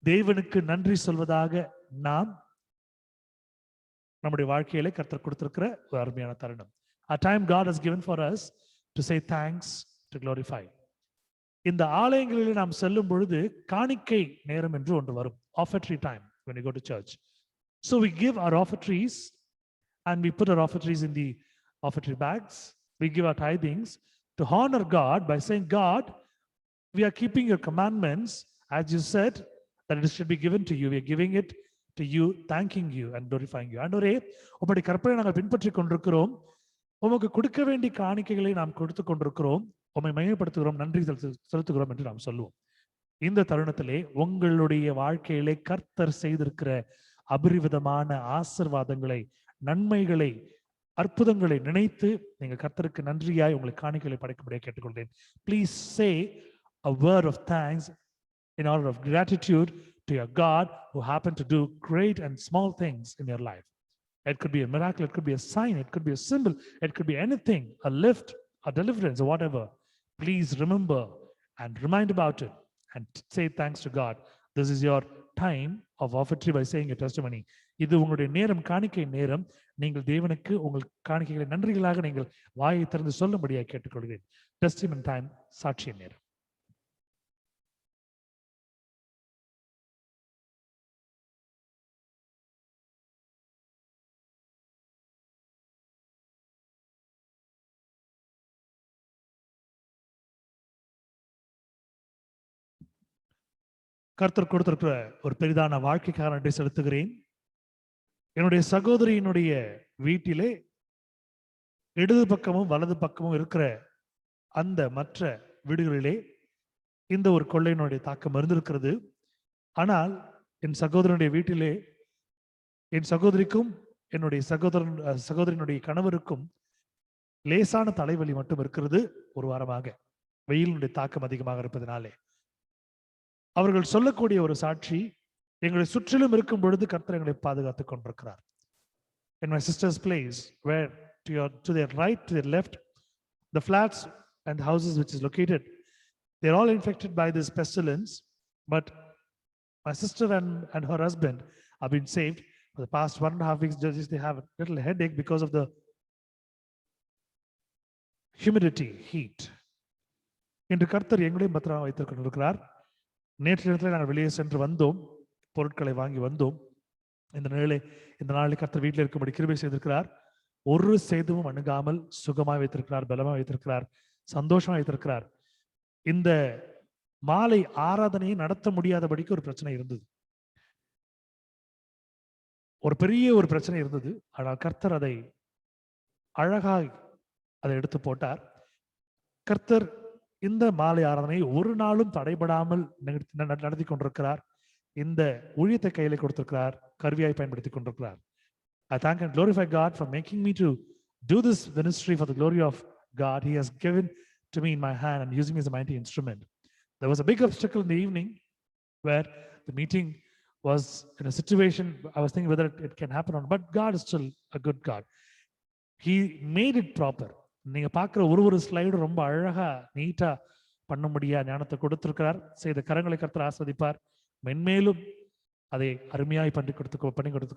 [SPEAKER 1] தேவனுக்கு நன்றி சொல்வதாக நாம் நம்முடைய வாழ்க்கையில கர்த்தர் கொடுத்திருக்கிற ஒரு அருமையான தருணம். A time God has given for us to say thanks, to glorify. இந்த ஆலயங்களில் நாம் செல்லும் பொழுது காணிக்கை நேரம் என்று ஒன்று வரும். Offertory time when you go to church. So we give our offertories and we put our offertories in the offertory bags. We give our tithings to honor God by saying, God, we are keeping your commandments as you said that it should be given to you. We are giving it to you, thanking you and glorifying you. ஆண்டவரே, உம்முடைய கற்பனை நாங்கள் பின்பற்றிக் கொண்டிருக்கிறோம். உமக்கு கொடுக்க வேண்டிய காணிக்கைகளை நாம் கொடுத்து கொண்டிருக்கிறோம். உம்மை மகிமைப்படுத்துகிறோம், நன்றி செலுத்துகிறோம் என்று நாம் சொல்லுவோம். இந்த தருணத்திலே உங்களுடைய வாழ்க்கையிலே கர்த்தர் செய்திருக்கிற அபரிவிதமான ஆசீர்வாதங்களை, நன்மைகளை, அற்புதங்களை நினைத்து நீங்கள் கர்த்தருக்கு நன்றியாய் உங்களுக்கு காணிக்கைகளை படைக்கும்படியாக கேட்டுக்கொள்கிறேன். Please say a word of thanks in order of gratitude to your God who happened to do great and small things in your life. It could be a miracle, it could be a sign, it could be a symbol, it could be anything, a lift, a deliverance, or whatever. Please remember and remind about it and say thanks to God. This is your time of offertory by saying your testimony. இது உங்களுடைய நேரம், காணிக்கை நேரம். நீங்கள் தேவனுக்கு உங்கள் காணிக்கைகளை நன்றிகளாக நீங்கள் வாயை திறந்து சொல்லும்படியாக கேட்டுக்கொள்கிறேன். டெஸ்டிமனி டைம், சாட்சிய நேரம். கர்த்தர் கொடுத்திருக்கிற ஒரு பெரிதான வாழ்க்கைக்காக நன்றி செலுத்துகிறேன். என்னுடைய சகோதரியினுடைய வீட்டிலே இடது பக்கமும் வலது பக்கமும் இருக்கிற அந்த மற்ற வீடுகளிலே இந்த ஒரு கொள்ளையினுடைய தாக்கம் இருந்திருக்கிறது. ஆனால் என் சகோதரனுடைய வீட்டிலே என் சகோதரிக்கும் என்னுடைய சகோதரனுடைய கணவருக்கும் லேசான தலைவலி மட்டும் இருக்கிறது. ஒரு வாரமாக வெயிலுடைய தாக்கம் அதிகமாக இருப்பதனாலே அவர்கள் சொல்லக்கூடிய ஒரு சாட்சி, எங்களை சுற்றிலும் இருக்கும் பொழுது கர்த்தர் எங்களை பாதுகாத்துக் கொண்டிருக்கிறார். In my sister's place, where to their right, to their left, the flats and houses which is located, they're all infected by this pestilence. But my sister and her husband have been saved. For the past 1.5 weeks, they have a little headache because of the humidity, heat. இன்று கர்த்தர் எங்களையும் பத்திரமாக வைத்துக் கொண்டிருக்கிறார். நேற்று நேரத்தில் நாங்கள் வெளியே சென்று வந்தோம், பொருட்களை வாங்கி வந்தோம். இந்த நாளில் கர்த்தர் வீட்டில் இருக்கும்படி கிருபை செய்திருக்கிறார். ஒரு சேதமும் அணுகாமல் சுகமாய் வைத்திருக்கிறார், பலமாய் வைத்திருக்கிறார், சந்தோஷமா வைத்திருக்கிறார். இந்த மாலை ஆராதனையை நடத்த முடியாதபடிக்கு ஒரு பிரச்சனை இருந்தது, ஒரு பெரிய ஒரு பிரச்சனை இருந்தது. ஆனால் கர்த்தர் அதை அழகாய் அதை எடுத்து போட்டார். கர்த்தர் இந்த மாலை ஆராதனையை ஒரு நாளும் தடைபடாமல் நடத்தி கொண்டிருக்கிறார். இந்த ஊழியத்தை கையில கொடுத்திருக்கிறார், கருவியாய் பயன்படுத்தி கொண்டிருக்கிறார். I thank and glorify God for making me to do this ministry for the glory of God. He has given to me in my hand and using me as a mighty instrument. There was a big obstacle in the evening where the meeting was in a situation I was thinking whether it can happen or not, but God is still a good God. He made it proper. நீங்க பார்க்குற ஒரு slide ரொம்ப அழகா நீட்டா பண்ண முடியாத ஞானத்தை கொடுத்திருக்கிறார். செய்த கரங்களை கர்த்தர் ஆஸ்வதிப்பார். மென்மேலும் அதை அருமையாய் பண்ணி கொடுத்து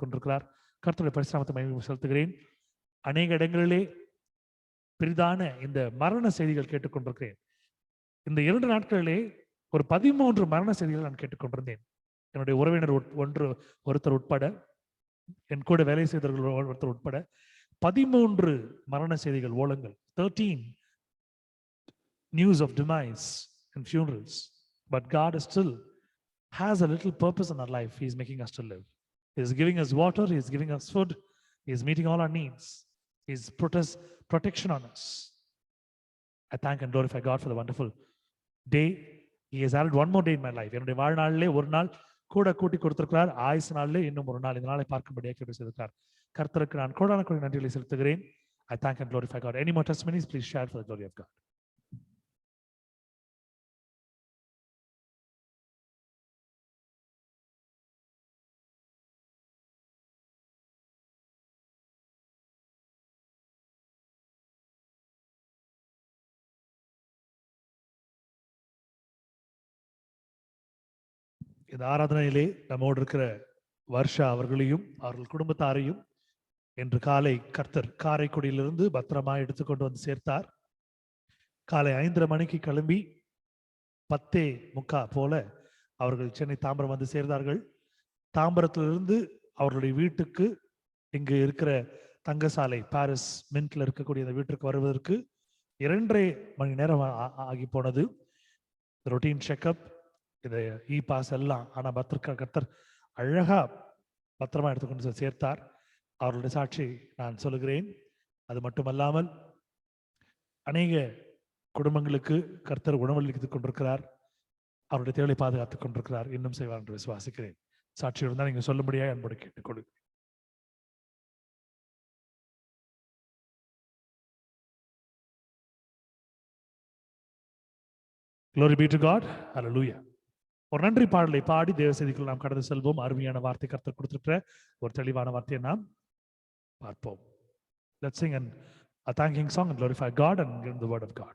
[SPEAKER 1] கொண்டிருக்கிறார். கர்த்தருடைய பரிசுநாமத்தை மகிமை செலுத்துகிறேன். அநேக இடங்களிலே பெரிதான இந்த மரண செய்திகள் கேட்டுக்கொண்டிருக்கிறேன். இந்த 2 நாட்களிலே ஒரு 13 மரண செய்திகள் நான் கேட்டுக்கொண்டிருந்தேன். என்னுடைய உறவினர் ஒருத்தர் உட்பட, என் கூட வேலை செய்தவர்கள் ஒருத்தர் உட்பட 13 மரண செய்திகள், ஓலங்கள். 13 news of demise and funerals. But God still has a little purpose in our life. He is making us to live. He is giving us water. He is giving us food. He is meeting all our needs. He is protection on us. I thank and glorify God for the wonderful day. He has added one more day in my life. என்னுடைய வாழ்நாளிலே ஒரு நாள் கூட கூட்டி கொடுத்திருக்கிறார். ஆயுசு நாளிலே இன்னும் ஒரு நாள் இந்த நாளை பார்க்கும்படியாக கிருபை செய்திருக்கிறார். கர்த்தருக்கு நான் கோடான கோடி நன்றிகளை செலுத்துகிறேன். I thank and glorify God. Any more testimonies, please share for the glory of God. இந்த ஆராதனையிலே நம்மோடு இருக்கிற வர்ஷா அவர்களையும் அவர்கள் குடும்பத்தாரையும் இன்று காலை கர்த்தர் காரைக்குடியிலிருந்து பத்திரமா எடுத்துக்கொண்டு வந்து சேர்த்தார். காலை 5:30 மணிக்கு கிளம்பி 10:45 போல அவர்கள் சென்னை தாம்பரம் வந்து சேர்ந்தார்கள். தாம்பரத்திலிருந்து அவர்களுடைய வீட்டுக்கு, இங்கு இருக்கிற தங்கசாலை பாரிஸ் மின்ட்ல இருக்கக்கூடிய அந்த வீட்டுக்கு வருவதற்கு 2.5 மணி நேரம் ஆகி போனது. ரொட்டீன் செக்அப், இந்த இ பாஸ் எல்லாம். ஆனா கர்த்தர் அழகா பத்திரமா எடுத்துக்கொண்டு சேர்த்தார். அவர்களுடைய சாட்சி நான் சொல்லுகிறேன். அது மட்டுமல்லாமல் அநேக குடும்பங்களுக்கு கர்த்தர் உணவளித்துக் கொண்டிருக்கிறார். அவருடைய தேவையை பாதுகாத்துக் கொண்டிருக்கிறார். இன்னும் செய்வார் என்று விசுவாசிக்கிறேன். சாட்சி இருந்தால் நீங்க சொல்லும்படியாக அன்போடு கேட்டுக்கொள்கிறேன். Glory be to God. Hallelujah. ஒரு நன்றி பாடலை பாடி தேவ செய்திக்குள் நாம் கடந்து செல்வோம். அருமையான வார்த்தை கர்த்தர் கொடுத்திருக்கிற ஒரு தெளிவான வார்த்தையை நாம் பார்ப்போம். Let's sing a thanking song and glorify God and give the word of God.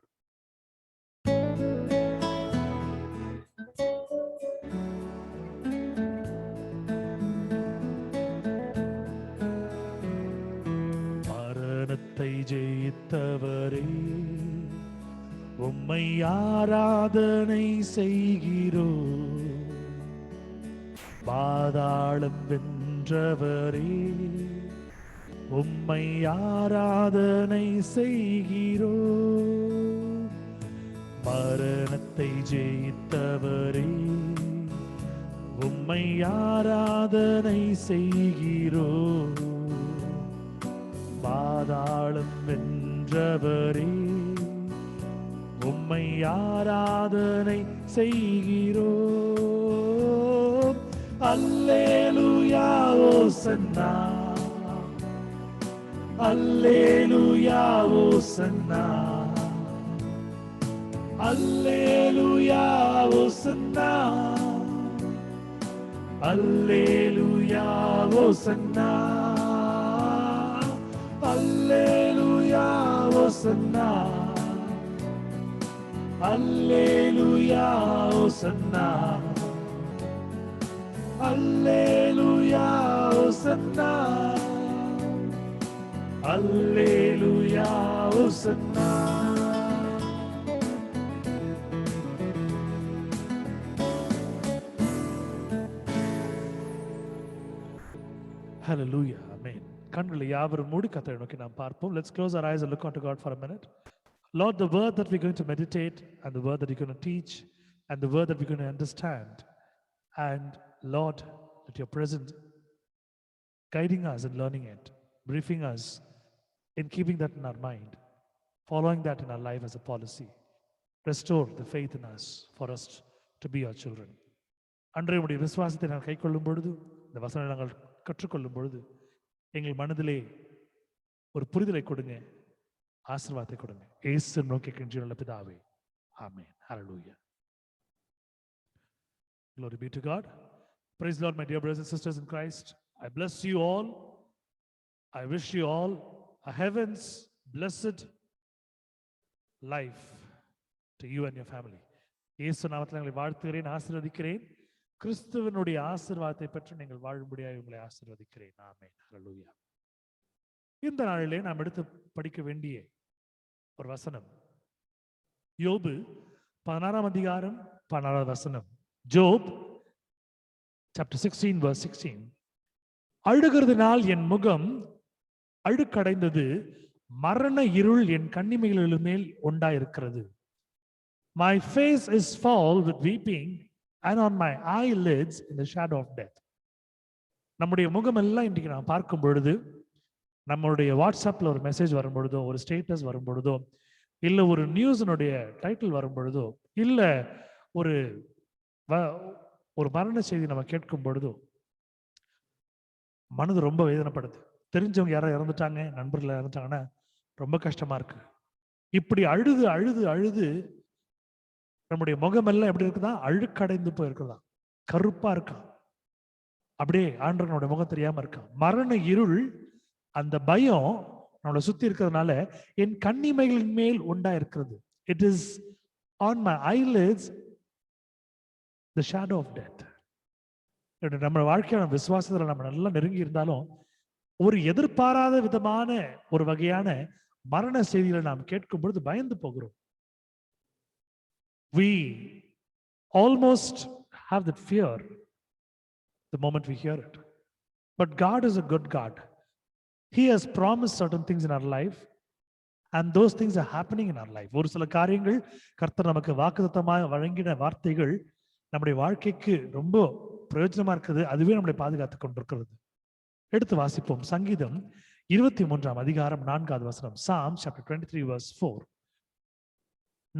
[SPEAKER 1] மரணத்தை ஜெயித்தவரே, உம்மை ஆராதனை செய்கிறோம். பாதாளம் வென்றவரே, உம்மை ஆராதனை செய்கிறோம். மரணத்தை ஜெயித்தவரே, உம்மை ஆராதனை செய்கிறோம். பாதாளம் வென்றவரே, உம்மை ஆராதனை செய்கிறோம். அல்லேலூயா ஓசன்னா, அல்லேலூயா ஓசன்னா, அல்லேலூயா ஓசன்னா, அல்லேலூயா ஓசன்னா, அல்லேலூயா ஓசன்னா, அல்லேலூயா ஓசன்னா, அல்லேலூயா ஓசன்னா, அல்லேலூயா ஓசன்னா. Hallelujah. Amen. கண்களை யாவரும் மூடி கர்த்தரை நோக்கி நாம் பார்ப்போம். Let's close our eyes and look unto God for a minute. Lord, the word that we're going to meditate and the word that you're going to teach and the word that we're going to understand, and Lord, that you're present, guiding us and learning it, briefing us in keeping that in our mind, following that in our life as a policy. Restore the faith in us for us to be your children. அன்றைய உடைய விசுவாசத்தை நாங்கள் கைக்கொள்ளும் பொழுது, இந்த வசனத்தை நாங்கள் கற்றுக்கொள்ளும் பொழுது, எங்கள் மனதிலே ஒரு புரிதலை கொடுங்க, ஆசீர்வாதத்தை கொடுங்க. இயேசு நோக்கி கெஞ்சியுள்ள பிதாவே, ஆமென். ஹல்லேலூயா. Glory be to God. Praise the Lord, my dear brothers and sisters in Christ. I bless you all. I wish you all a heaven's blessed life to you and your family. இயேசு நாமத்தில் உங்களை வாழ்த்துகிறேன், ஆசீர்வதிக்கிறேன். கிறிஸ்துவனுடைய ஆசீர்வாதத்தை பெற்று நீங்கள் வாழும்படியாக உங்களை ஆசீர்வதிக்கிறேன். ஆமென். ஹல்லேலூயா. இந்த நாளிலே நாம் எடுத்து படிக்க வேண்டிய ஒரு வசனம் யோபு 16 அதிகாரம் 16 வசனம். Job chapter 16 verse 16. அழுகிறதுனால் என் முகம் அழுக்கடைந்தது, மரண இருள் என் கண்ணிமைகள் மேல் உண்டாயிருக்கிறது. My face is foul with weeping and on my eyelids in the shadow of death. நம்முடைய முகமெல்லாம் இன்றைக்கு நான் பார்க்கும் பொழுது, நம்மளுடைய வாட்ஸ்அப்ல ஒரு மெசேஜ் வரும் பொழுதோ, ஒரு ஸ்டேட்டஸ் வரும் பொழுதோ, இல்லை ஒரு நியூஸினுடைய டைட்டில் வரும் பொழுதோ, இல்லை ஒரு மரண செய்தி நம்ம கேட்கும் பொழுதோ மனது ரொம்ப வேதனைப்படுது. தெரிஞ்சவங்க யாரோ இறந்துட்டாங்க, நண்பர்கள் இறந்துட்டாங்கன்னா ரொம்ப கஷ்டமா இருக்கு. இப்படி அழுது அழுது அழுது நம்முடைய முகமெல்லாம் எப்படி இருக்குதா, அழுக்கடைந்து போயிருக்குதா, கருப்பா இருக்கான், அப்படியே ஆண்டவனுடைய முகம் தெரியாம இருக்கான். மரண இருள், அந்த பயம் நம்மளை சுத்தி இருக்கிறதுனால என் கண்ணிமைகளின் மேல் உண்டா இருக்கிறது. It is on my eyelids the shadow of death. நம்ம வாழ்க்கையான விசுவாசத்துல நம்ம நல்லா நெருங்கி இருந்தாலும் ஒரு எதிர்பாராத விதமான ஒரு வகையான மரண செய்திகளை நாம் கேட்கும் பொழுது பயந்து போகிறோம். We almost have that fear the moment we hear it. But God is a good God. He has promised certain things in our life and those things are happening in our life. ஒரு சில காரியங்கள் கர்த்தர் நமக்கு வாக்குத்தத்தமாக வழங்கின வார்த்தைகள் நம்முடைய வாழ்க்கைக்கு ரொம்ப பிரயோஜனமா இருக்குது. அதுவே நம்மளை பாதுகாத்துக் கொண்டிருக்கிறது. எடுத்து வாசிப்போம். சங்கீதம் 23 அதிகாரம் 4வது வசனம். Psalm chapter 23 verse 4.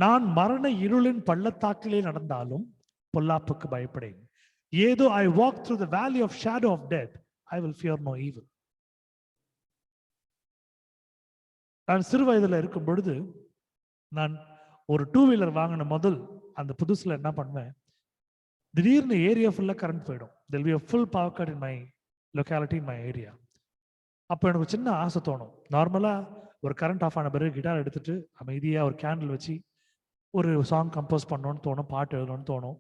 [SPEAKER 1] நான் மரண இருளின் பள்ளத்தாக்கிலே நடந்தாலும் பொல்லாப்புக்கு பயப்படேன். ஏதோ I walk through the valley of shadow of death, I will fear no evil. நான் சிறு வயதுல இருக்கும் பொழுது நான் ஒரு 2 வீலர் வாங்கின முதல் அந்த புதுசுல என்ன பண்ணுவேன், திடீர்னு ஏரியா ஃபுல்லா கரண்ட் போயிடும். There will be a full power cut in my locality, in my area. அப்போ எனக்கு சின்ன ஆசை தோணும். நார்மலா ஒரு கரண்ட் ஆஃப் ஆன பிறகு கிட்டார் எடுத்துட்டு அமைதியா ஒரு கேண்டில் வச்சு ஒரு சாங் கம்போஸ் பண்ணணும்னு தோணும், பாட்டு எழுதணும்னு தோணும்.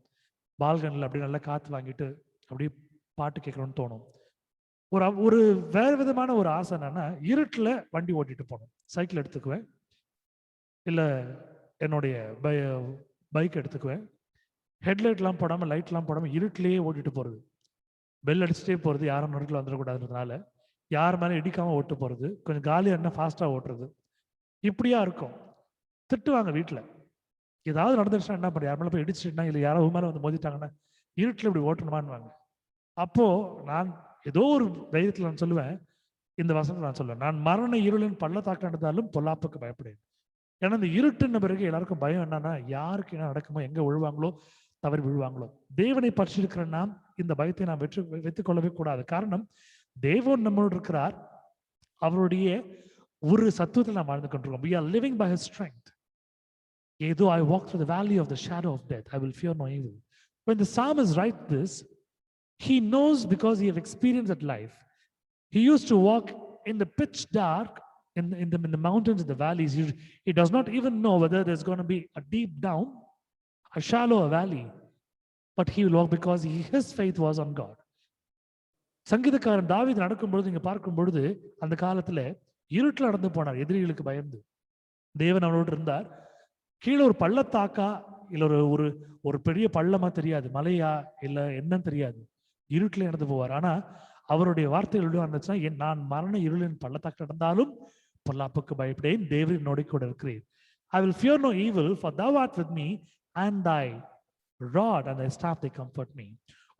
[SPEAKER 1] பால்கனில் அப்படி நல்லா காற்று வாங்கிட்டு அப்படியே பாட்டு கேட்கணும்னு தோணும். ஒரு வேறு விதமான ஒரு ஆசை என்னன்னா, இருட்டில் வண்டி ஓட்டிட்டு போகணும். சைக்கிள் எடுத்துக்குவேன், இல்லை என்னுடைய பைக் எடுத்துக்குவேன். ஹெட்லைட்லாம் போடாமல், லைட்லாம் போடாமல் இருட்டிலேயே ஓட்டிட்டு போகிறது, பெல் அடிச்சுட்டே போகிறது, யாரும் நடுக்கில் வந்துடக்கூடாதுன்றதுனால யார் மேலே இடிக்காமல் ஓட்டு போகிறது, கொஞ்சம் காலியாக என்ன ஃபாஸ்ட்டாக ஓட்டுறது, இப்படியா இருக்கும். திட்டுவாங்க வீட்டில். ஏதாவது நடந்துருச்சுன்னா என்ன பண்ண, யார் மேலே போய் இடிச்சுட்டுனா இல்லை யாரோ மேலே வந்து மோதிட்டாங்கன்னா இருட்டில் இப்படி ஓட்டணுமான்னுவாங்க. அப்போது நான் ஏதோ ஒரு தைரியத்தில் நான் சொல்லுவேன், இந்த வசனத்தை நான் சொல்லுவேன், நான் மரண இருளின் பள்ளத்தாக்கு நடந்தாலும் பொல்லாப்புக்கு பயப்படுவேன். ஏன்னா இந்த இருட்டுன்ன பிறகு எல்லாருக்கும் பயம் என்னன்னா, யாருக்கு என்ன நடக்குமோ, எங்கே விழுவாங்களோ, தவறி விழுவாங்களோ. தேவனை பற்றி இருக்கிற நாம் இந்த பயத்தை நாம் வைத்துக் கொள்ளவே கூடாது. காரணம், தேவன் நம்மளோடு இருக்கிறார், அவருடைய ஒரு சத்துவத்தில் நாம் வாழ்ந்து கொண்டிருக்கோம். We are living by his strength. Though I walk through the valley of the shadow of death, I will fear no evil. When the psalmist writes this, he knows because he have experienced that life. He used to walk in the pitch dark in the mountains, in the valleys. He does not even know whether there's going to be a deep down, a shallow valley, but he will walk because his faith was on God. சங்கீதக்காரன் தாவீது நடக்கும் பொழுது இங்க பார்க்கும் பொழுது அந்த காலத்துல இருட்டில் நடந்து போனார், எதிரிகளுக்கு பயந்து. தேவன் அவனோடு இருந்தார். கீழே ஒரு பள்ளத்தாக்கா இல்ல ஒரு பெரிய பள்ளமா தெரியாது, மலையா இல்ல என்னன்னு தெரியாது, இருட்டில் நடந்து போவார். ஆனா அவருடைய வார்த்தைகள் இருந்துச்சுன்னா, நான் மரண இருளின் பள்ளத்தாக்கு நடந்தாலும் பொல்லாப்புக்கு பயப்படேன், தேவன் என்னோட கூட இருக்கிறேன். I will fear no evil, for thou art with me, and thy rod and thy staff they comfort me.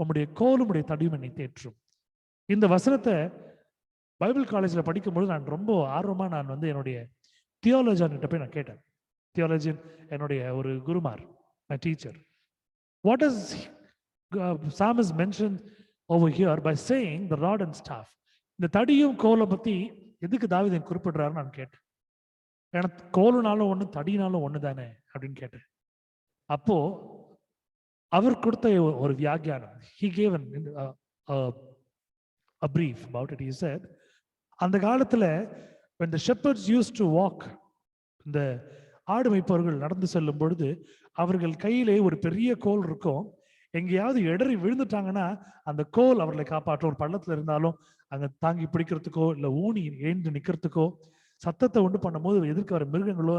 [SPEAKER 1] உம்முடைய கோலும் உம்முடைய தடியும் என்னை தேற்றும். இந்த வசனத்தை பைபிள் காலேஜில் படிக்கும்போது நான் ரொம்ப ஆர்வமா நான் என்னுடைய தியாலஜியன் கிட்ட போய் நான் கேட்டேன். தியாலஜியன் என்னுடைய ஒரு குருமார், my teacher. What does Psalmist mention over here by saying the rod and staff? இந்த தடியும் கோலை பத்தி எதுக்கு தாவீது குறிப்பிடுறாருன்னு நான் கேட்டேன். ஏன்னா கோலுனாலும் ஒண்ணு, தடினாலும் ஒண்ணு தானே அப்படின்னு கேட்டேன். அப்போ அவர் கொடுத்த ஒரு வியாக்கியானம், he gave a brief about it. He said, அந்த காலத்துல when the shepherds used to walk, இந்த ஆடு மேய்ப்பவர்கள் நடந்து செல்லும் பொழுது அவர்கள் கையிலே ஒரு பெரிய கோல் இருக்கும். எங்கேயாவது இடறி விழுந்துட்டாங்கன்னா அந்த கோல் அவர்களை காப்பாற்றும். ஒரு பள்ளத்துல இருந்தாலும் அங்க தாங்கி பிடிக்கிறதுக்கோ இல்ல ஊனி ஏந்து நிக்கிறதுக்கோ, சத்தத்தை உண்டு பண்ணும் போது எதிர்க்க வர மிருகங்களோ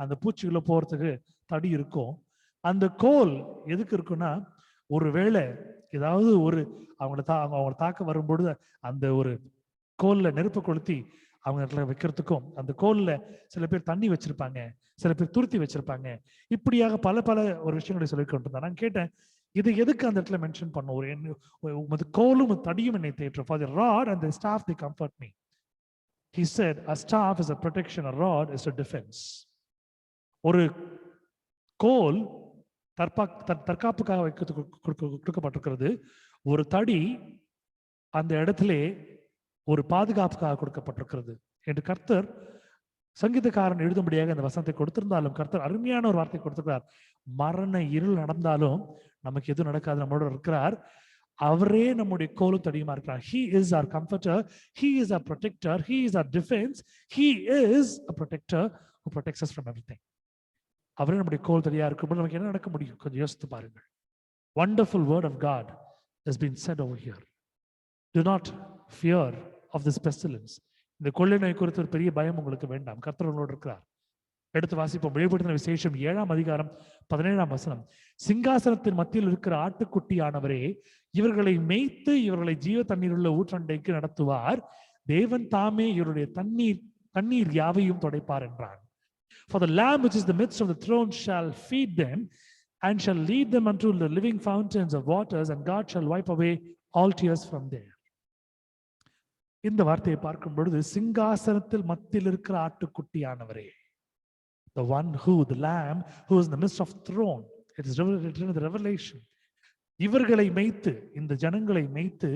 [SPEAKER 1] அந்த பூச்சிகளோ போறதுக்கு தடி இருக்கும். அந்த கோல் எதுக்கு இருக்குன்னா, ஒருவேளை ஏதாவது அவங்களை தாக்க வரும்பொழுது அந்த ஒரு கோல்ல நெருப்பு கொளுத்தி அவங்க வைக்கிறதுக்கும், அந்த கோல்ல சில பேர் தண்ணி வச்சிருப்பாங்க, சில பேர் துருத்தி வச்சிருப்பாங்க. இப்படியாக பல பல ஒரு விஷயங்களை சொல்லி கொண்டிருந்தேன். நான் கேட்டேன், இது எதுக்கு அந்த இடத்துல மென்ஷன் பண்ணும்? கோலும் தடியும் என்னை தேற்றும். For the rod and the staff they comfort me. He said, a staff is a protection, a rod is a defense. ஒரு கோல் தற்காப்புக்காக கொடுக்கப்பட்டிருக்கிறது. ஒரு தடி அந்த இடத்துல ஒரு பாதுகாப்புக்காக கொடுக்கப்பட்டிருக்கிறது என்று கர்த்தர் சங்கீதக்காரன் எழுதும்படியாக அந்த வசனத்தை கொடுத்திருந்தாலும் கர்த்தர் அருமையான ஒரு வார்த்தை கொடுத்திருக்கிறார். மரண இருள் நடந்தாலும் நமக்கு எதுவும் நடக்காது, நம்மளோட இருக்கிறார். அவரே நம்முடைய கோலும் தடியுமா இருக்கிறார். He is our comforter, He is our protector, He is our defense, He is a protector who protects us from everything. அவரே நம்முடைய கோல் தடியா இருக்கும்போது நமக்கு என்ன நடக்க முடியும்? கொஞ்சம் யோசித்து பாருங்கள். Wonderful word of God has been said over here. Do not fear of this pestilence. இந்த கொள்ளை நோய் குறித்து ஒரு பெரிய பயம் உங்களுக்கு வேண்டாம், கர்த்தர் உங்களோடு இருக்கிறார். எடுத்து வாசிப்போம். வெளிப்படுத்தின விசேஷம் 7ஆம் அதிகாரம் 17ஆம் வசனம். சிங்காசனத்தின் மத்தியில் இருக்கிற ஆட்டுக்குட்டியானவரே இவர்களை மேய்த்து இவர்களை ஜீவ தண்ணீர் உள்ள ஊற்றண்டைக்கு நடத்துவார். தேவன் தாமே இவருடைய தண்ணீர் யாவையும் துடைப்பார் என்றான். For the Lamb which is the midst of the throne shall feed them and shall lead them unto the living fountains of waters, and God shall wipe away all tears from there. இந்த வார்த்தையை பார்க்கும் பொழுது சிங்காசனத்தில் மத்தியில் இருக்கிற ஆட்டுக்குட்டியானவரே, the one who, the Lamb who is in the midst of throne, it is written in the Revelation. இவர்களை மேய்த்து, இந்த ஜனங்களை மேய்த்து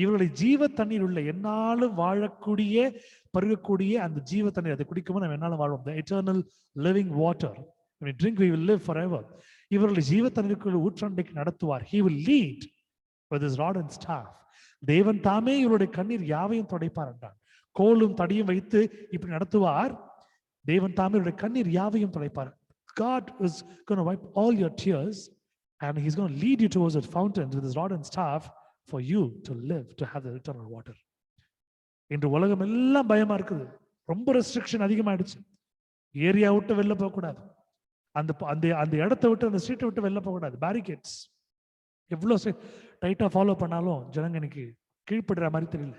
[SPEAKER 1] இவர்களை ஜீவ தண்ணீர் உள்ள என்னாலும் வாழக்கூடிய பருகக்கூடிய அந்த ஜீவ தண்ணீர், அதை குடிக்கும்போது நம்ம என்னாலும் வாழ்வோம். The eternal living water. When we drink, we will live forever. இவர்களை ஜீவ தண்ணீருக்குள்ள ஊற்றண்டைக்கு நடத்துவார். He will lead with his rod and staff. தேவன் தாமே இவருடைய கண்ணீர் யாவையும் துடைப்பார் என்றான். கோலும் தடியும் வைத்து இப்படி நடத்துவார். தேவன் தாமே இவருடைய கண்ணீர் யாவையும் துடைப்பார். God is going to wipe all your tears and He's going to lead you towards the fountains with his rod and staff for you to live, to have the eternal water. இன்று உலகம் எல்லாம் பயமா இருக்குது. ரொம்ப restriction அதிகமாயிடுச்சு. Area விட்டு வெளில போகக்கூடாது, அந்த இடத்தை விட்டு அந்த ஸ்ட்ரீட்டை விட்டு வெளில போகக்கூடாது. பேரிகேட்ஸ் எவ்வளோ டைட்டா ஃபாலோ பண்ணாலும் ஜனங்க இன்னைக்கு கீழ்ப்படுற மாதிரி தெரியல.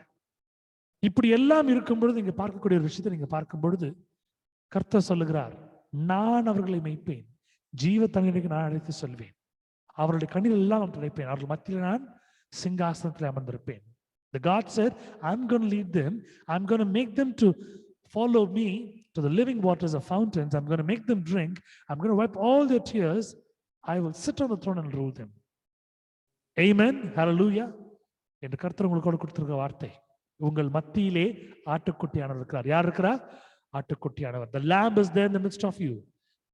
[SPEAKER 1] இப்படி எல்லாம் இருக்கும் பொழுது இங்க பார்க்கக்கூடிய ஒரு விஷயத்தை நீங்க பார்க்கும் பொழுது கர்த்தர் சொல்லுகிறார், நான் அவர்களை மேய்ப்பேன், ஜீவ தண்ணீருக்கு நான் அழைத்து சொல்வேன், அவருடைய கண்ணில் எல்லாம் நான் துடைப்பேன், அவர்கள் மத்தியில் நான் சிங்காசனத்தில் அமர்ந்திருப்பேன். The God said, I'm going to lead them, I'm going to make them to follow me to the living waters of fountains, I'm going to make them drink, I'm going to wipe all their tears, I will sit on the throne and rule them. Amen, hallelujah. என்று கர்த்தர் உங்களுக்கு கொடுத்திருக்க வார்த்தை. உங்கள் மத்தியிலே ஆட்டுக்குட்டியானவர் இருக்கிறார். யார் இருக்கிறார்? ஆட்டுக்குட்டியானவர். The lamb is there in the midst of you.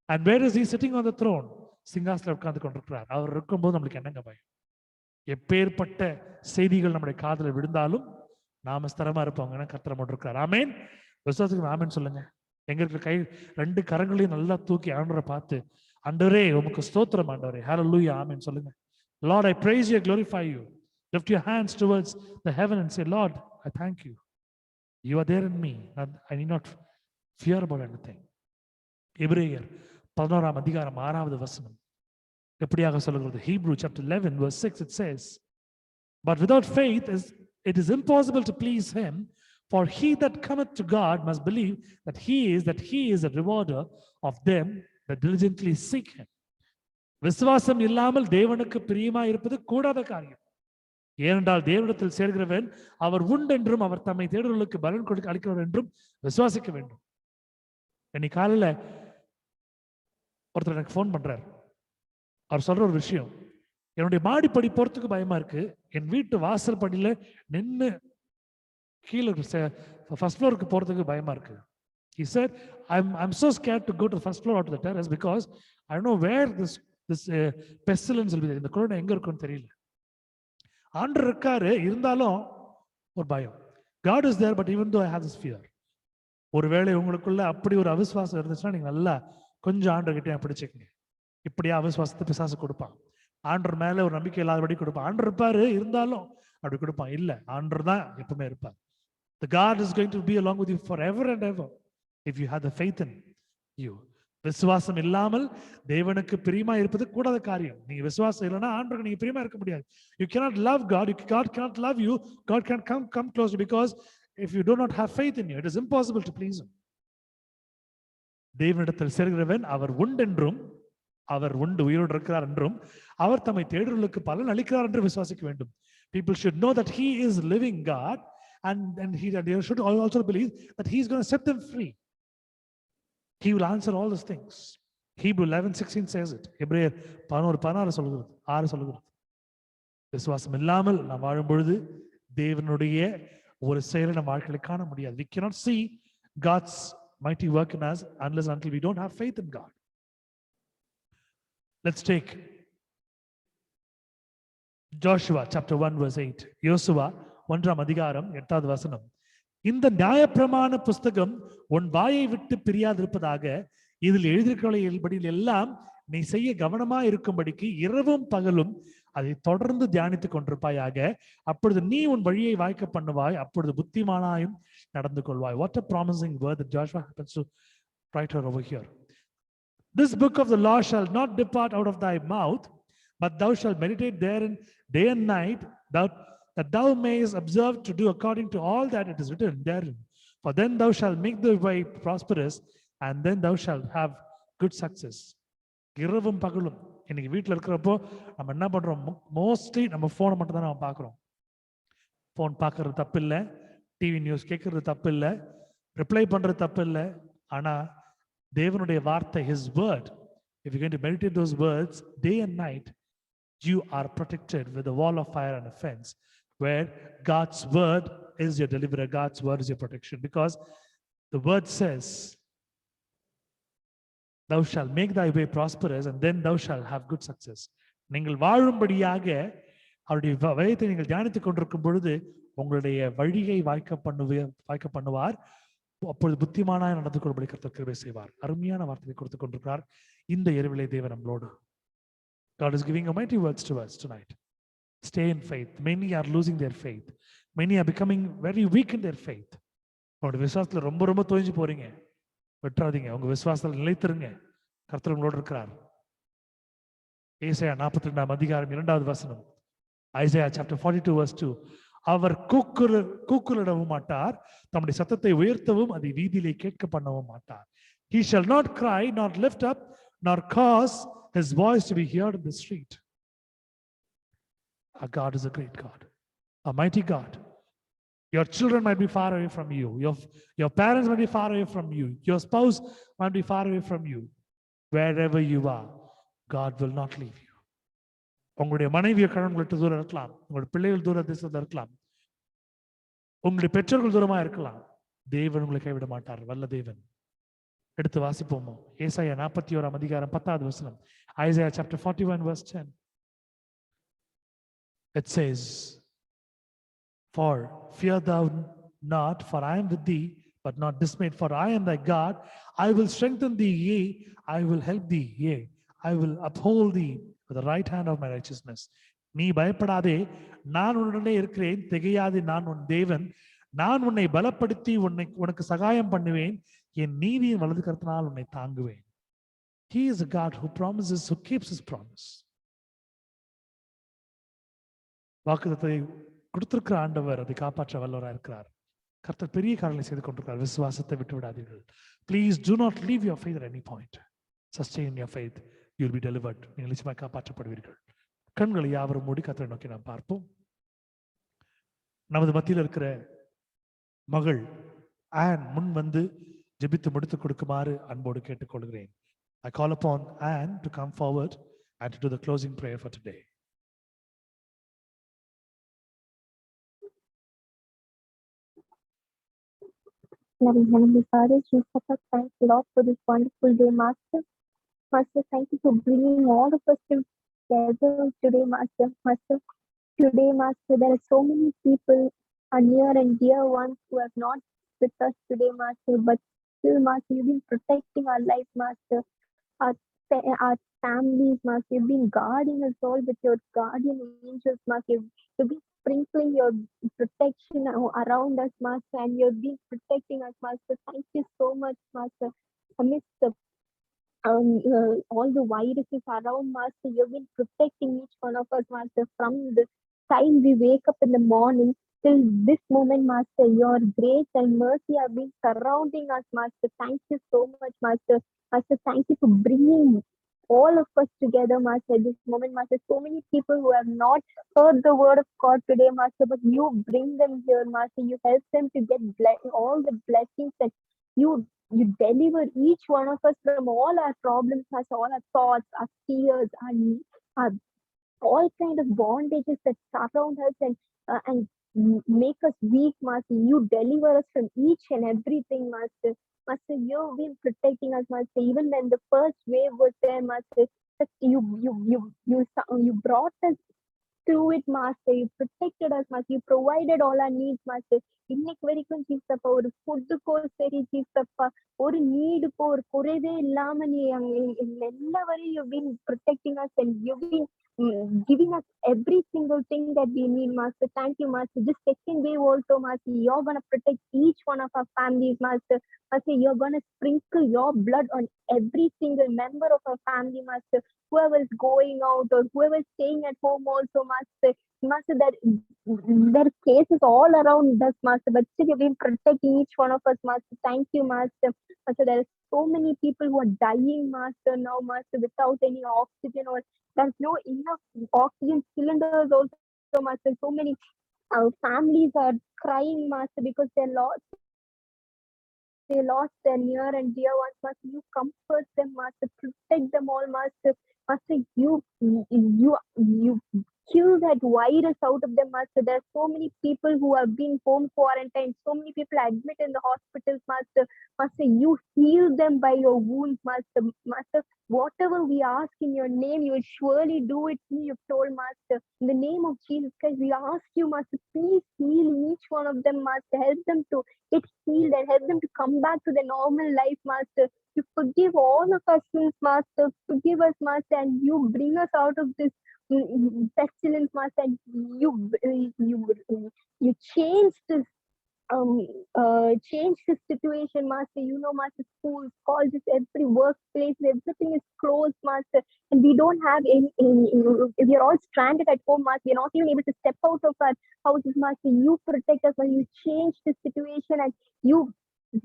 [SPEAKER 1] And where is he sitting on the throne? சிங்காசனத்தில் உட்கார்ந்து கொண்டிருக்கிறார். அவர் இருக்கும்போது நம்மளுக்கு என்னங்க பயம்? எப்பேற்பட்ட செய்திகள் நம்முடைய காதுல விழுந்தாலும் நாம ஸ்திரமா இருப்போம். கர்த்தர் மட்டும் இருக்கிறார். ஆமேன். விசுவாசத்துக்கு ஆமேன் சொல்லுங்க. எங்க இருக்கிற கை 2 கரங்களையும் நல்லா தூக்கி ஆண்டவரை பார்த்து, ஆண்டவரே உமக்கு ஸ்தோத்திரம் ஆண்டவரே, ஹல்லேலூயா, ஆமேன் சொல்லுங்க. Lord, I praise you, I glorify you. Lift your hands towards the heaven and say, Lord, I thank you. You are there in me. I need not fear about anything. எபிரேயர் 11ஆம் அதிகாரம் 6வது வசனம் எப்படியாக சொல்லுகிறது? Hebrew chapter 11 verse 6 it says, but without faith it is impossible to please him, for he that cometh to God must believe that he is a rewarder of them that diligently seek him. விசுவாசம் இல்லாமல் தேவனுக்கு பிரியமாய் இருப்பது கூடாத காரியம். ஏனென்றால் தேவனிடத்தில் சேர்கிறவன் அவர் உண்டென்றும் அவர் தம்மை தேடுவர்களுக்கு பலன் கொடுக்க அளிக்கிறவர் என்றும் விசுவாசிக்க வேண்டும். இன்னைக்கு காலையில ஒருத்தர் எனக்கு ஃபோன் பண்றாரு. அவர் சொல்ற ஒரு விஷயம், என்னுடைய மாடிப்படி போறதுக்கு பயமா இருக்கு, என் வீட்டு வாசல் படியில நின்று கீழே ஃபர்ஸ்ட் ஃப்ளோருக்கு போறதுக்கு பயமா இருக்கு. He said, I'm so scared to go to the first floor or to the terrace because I don't know where this pestilence will be there. இந்த கொரோனா எங்க இருக்குன்னு தெரியல. ஆண்டவர் இருக்காரு, இருந்தாலும் ஒரு பயம். God is there, but even though I have this fear. ஒருவேளை உங்களுக்குள்ள அப்படி ஒரு அவிசுவாசம் இருந்துச்சுன்னா நீங்க நல்லா கொஞ்சம் ஆண்டவர்கிட்ட பிடிச்சிக்கங்க. இப்படியா அவிசுவாசத்தை பிசாசு கொடுப்பான். ஆண்டவர் மேல ஒரு நம்பிக்கை இல்லாதபடி கொடுப்பான். ஆண்டவர் இருப்பாரு, இருந்தாலும் அப்படி கொடுப்பான். இல்ல, ஆண்டவர் தான் எப்பவுமே இருப்பார். The God is going to be along with you forever and ever if you have the faith in you. விசுவாசம் இல்லாமல் தேவனுக்கு பிரியமா இருப்பது கூடாத காரியம். நீங்க விசுவாசம் இல்லைன்னா ஆண்டவருக்கு நீங்க பிரியமா இருக்க முடியாது. You cannot love God. God cannot love you. God can't come close to you because if you do not have faith in you, it is impossible to please him. தேவனிடத்தில் சேர்கிறவன் அவர் உண்டென்றும் அவர் உண்டு உயிரோடு இருக்கிறார் என்றும் அவர் தம்மை தேடுவர்களுக்கு பலன் அளிக்கிறார் என்று விசுவாசிக்க வேண்டும். People should know that he is living God and they should also believe that he is going to set them free. He will answer all these things. Hebrew 11:16 says it. எபிரேயர் 11:16 சொல்கிறது, 6 சொல்கிறது. விசுவாசம் இல்லாமல் நாம் வாழும் பொழுது தேவனுடைய ஒரு செயலை நம் வாழ்க்கையில காண முடியாது. We cannot see God's mighty work in us unless until we don't have faith in God. Let's take Joshua chapter 1 verse 8. யோசுவா 1ஆம் அதிகாரம் 8வது வசனம். இந்த நியாயப்பிரமாண புஸ்தகம் உன் வாயை விட்டு பிரியாதிருப்பதாக, இதில் எழுதியிருக்கிறபடி எல்லாம் நீ செய்ய கவனமா இருக்கும்படிக்கு இரவும் பகலும் அதை தொடர்ந்து தியானித்துக் கொண்டிருப்பாயாக. அப்பொழுது நீ உன் வழியை வாய்க்க பண்ணுவாய், அப்பொழுது புத்திமானாயும் நடந்து கொள்வாய். What a promising word that Joshua happens to write over here. This book of the law shall not depart out of thy mouth, but thou shalt meditate therein day and night, that thou mayest observe to do according to all that it is written therein. For then thou shalt make the way prosperous, and then thou shalt have good success. இரவும் பகலும். இன்னைக்கு வீட்டில் இருக்கிறப்போ நம்ம என்ன பண்றோம்? Mostly நம்ம போனை மட்டும் தான் நம்ம பார்க்குறோம். போன் பார்க்கறது தப்பு இல்லை, டிவி நியூஸ் கேட்கறது தப்பு இல்லை, ரிப்ளை பண்றது தப்பு இல்லை. ஆனா தேவனுடைய வார்த்தை, his word, if you're going to meditate those words day and night, you are protected with a wall of fire and a fence, where God's word is your deliverer, God's word is your protection, because the word says, thou shalt make thy way prosperous, and then thou shalt have good success. நீங்கள் வாழும்படியாக அவருடைய வழியை நீங்கள் தியானித்துக் கொண்டிருக்கும் பொழுது உங்களுடைய வழியை வாய்க்க பண்ணுவார். அப்பொழுது புத்திமானாய் நடந்து கொள்ளும்படி கர்த்தர் கிருபை செய்வார். அருமையான வார்த்தையை கொடுத்துக் கொண்டிருக்கிறார் இந்த இரவிலே தேவன் நம்மளோடு. God is giving a mighty words to us tonight. Stay in faith. Many are losing their faith. Many are becoming very weak in their faith. உங்களுடைய விசுவாசத்துல ரொம்ப தோய்ஞ்சு போறீங்க. விட்டுறாதீங்க, உங்க விசுவாசத்தில் நிலைத்திருங்க. கர்த்தர் உங்களோடு இருக்கிறார். ஏசாயா 42ஆம் அதிகாரம் 2வது வசனம். Isaiah chapter 42 verse 2. அவர் கூக்குரலிடவும் மாட்டார், தம்முடைய சத்தத்தை உயர்த்தவும் அதை வீதியிலே கேட்க பண்ணவும் மாட்டார். He shall not cry, nor lift up, nor cause his voice to be heard in the street. Our God is a great God, a mighty God. Your children might be far away from you. Your parents might be far away from you. Your spouse might be far away from you. Wherever you are, God will not leave you. உங்களுடைய மனைவியை கணவன்கிட்ட தூரம் இருக்கலாம், உங்களுடைய பிள்ளைகள் தூர தேசத்தில் இருக்கலாம், உங்களுடைய பெற்றோர்கள் தூரமா இருக்கலாம். தேவன் உங்களை கைவிட மாட்டார், வல்ல தேவன். எடுத்து வாசிப்போமோ? ஏசாயா 41ஆம் அதிகாரம் 10வது வசனம். Isaiah chapter 41 verse 10. It says, for fear thou not, for I am with thee, but not dismayed, for I am thy God. I will strengthen thee, yea, I will help thee, yea, I will uphold thee with the right hand of my righteousness. நீ பயப்படாதே, நான் உன்னுடனே இருக்கிறேன், திகையாதே, நான் உன் தேவன். நான் உன்னை பலப்படுத்தி உனக்கு சகாயம் பண்ணுவேன், என் நீதியின் வலது கரத்தினால் உன்னை தாங்குவேன். He is a God who promises, who keeps his promise. வாக்குத்தத்தத்தை கொடுத்திருக்கிற ஆண்டவர் அதை காப்பாற்ற வல்லவராக இருக்கிறார். கர்த்தர் பெரிய காரியங்களை செய்து கொண்டிருக்கிறார். விசுவாசத்தை விட்டு விடாதீர்கள். Please do not leave your faith at any point. Sustain your faith. You will be delivered. நீங்கள் நிச்சயமாக காப்பாற்றப்படுவீர்கள். கண்களை யாவரும் மூடி கர்த்தரை நோக்கி நாம் பார்ப்போம். நமது மத்தியில் இருக்கிற மகள் ஆன் முன் வந்து ஜெபித்து முடித்து கொடுக்குமாறு அன்போடு கேட்டுக்கொள்கிறேன். I call upon Anne to come forward and to do the closing prayer for today.
[SPEAKER 5] Loving Heavenly Father, Jesus, thank you, Lord, for this wonderful day, Master. Master, thank you for bringing all of us together today, Master. Master, today, Master, there are so many people, are near and dear ones who have not with us today, Master, but still, Master, you've been protecting our life, Master, our families, Master. You've been guarding us all with your guardian angels, Master. You've been sprinkling your protection around us, Master, and you've been protecting us, Master. Thank you so much, Master. Amidst the all the viruses around, Master, you've been protecting each one of us, Master, from the time we wake up in the morning till this moment, Master. Your grace and mercy have been surrounding us, Master. Thank you so much, Master. Master, thank you for bringing all of us together, Master, at this moment, Master. So many people who have not heard the word of God today, Master, but you bring them here, Master. You help them to get all the blessings that you deliver each one of us from all our problems, Master, all our thoughts, our fears, our all kind of bondages that surround us and make us weak, Master. You deliver us from each and everything, Master. Master, you've been protecting us, Master. Even when the first wave was there, Master, you brought us through it, Master. You protected us, Master. You provided all our needs, Master. இன்னைக்கு வரைக்கும் ஜீசப்பா ஒரு ஃபுட்டுக்கோ சரி ஜீசப்பா ஒரு நீடுக்கோ ஒரு குறைவே இல்லாம நீ எல்லா வரையும் you've been protecting us and you've been giving us every single thing that we need, Master. Thank you, Master. This second wave also, Master, you're going to protect each one of our families, Master. Master, you're going to sprinkle your blood on every single member of our family, Master. Whoever is going out or whoever is staying at home also, Master. Master, there are cases all around us, Master, but still you've been protecting each one of us, Master. Thank you, Master. Master, there are so many people who are dying, Master, now, Master, without any oxygen, or there's no enough oxygen cylinders also, Master. So many families are crying, Master, because they lost their near and dear ones, Master. You comfort them, Master. Protect them all, Master. Master, you kill that virus out of them, Master. There are so many people who have been home quarantined, so many people admitted in the hospitals, Master. Master, you heal them by your wounds, Master. Master, whatever we ask in your name, you will surely do it. You've told, Master. In the name of Jesus Christ, we ask you, Master, please heal each one of them, Master. Help them to get healed and help them to come back to the normal life, Master. You forgive all of our sins, Master. Forgive us, Master, and you bring us out of this pestilence, Master. And you change this change the situation, Master. You know, Master, schools, colleges, every workplace, everything is closed, Master, and we don't have any we are all stranded at home, Master. We are not even able to step out of our houses, Master. You protect us, and you change the situation, and you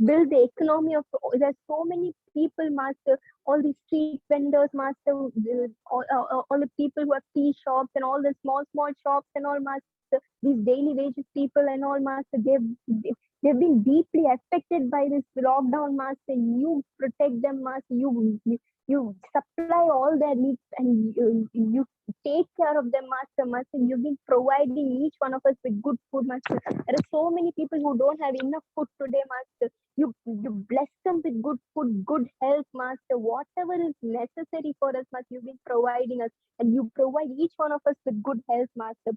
[SPEAKER 5] build the economy of. There's so many people, Master. All the street vendors, Master. All the people who have tea shops and all the small shops and all, Master. These daily wages people and all, Master. They've been deeply affected by this lockdown, Master. You protect them, Master. You supply all their needs and you take care of them, Master. Master, you've been providing each one of us with good food, Master. There are so many people who don't have enough food today, Master. You bless them with good food, good health, Master. Whatever is necessary for us, Master, you've been providing us, and you provide each one of us with good health, Master.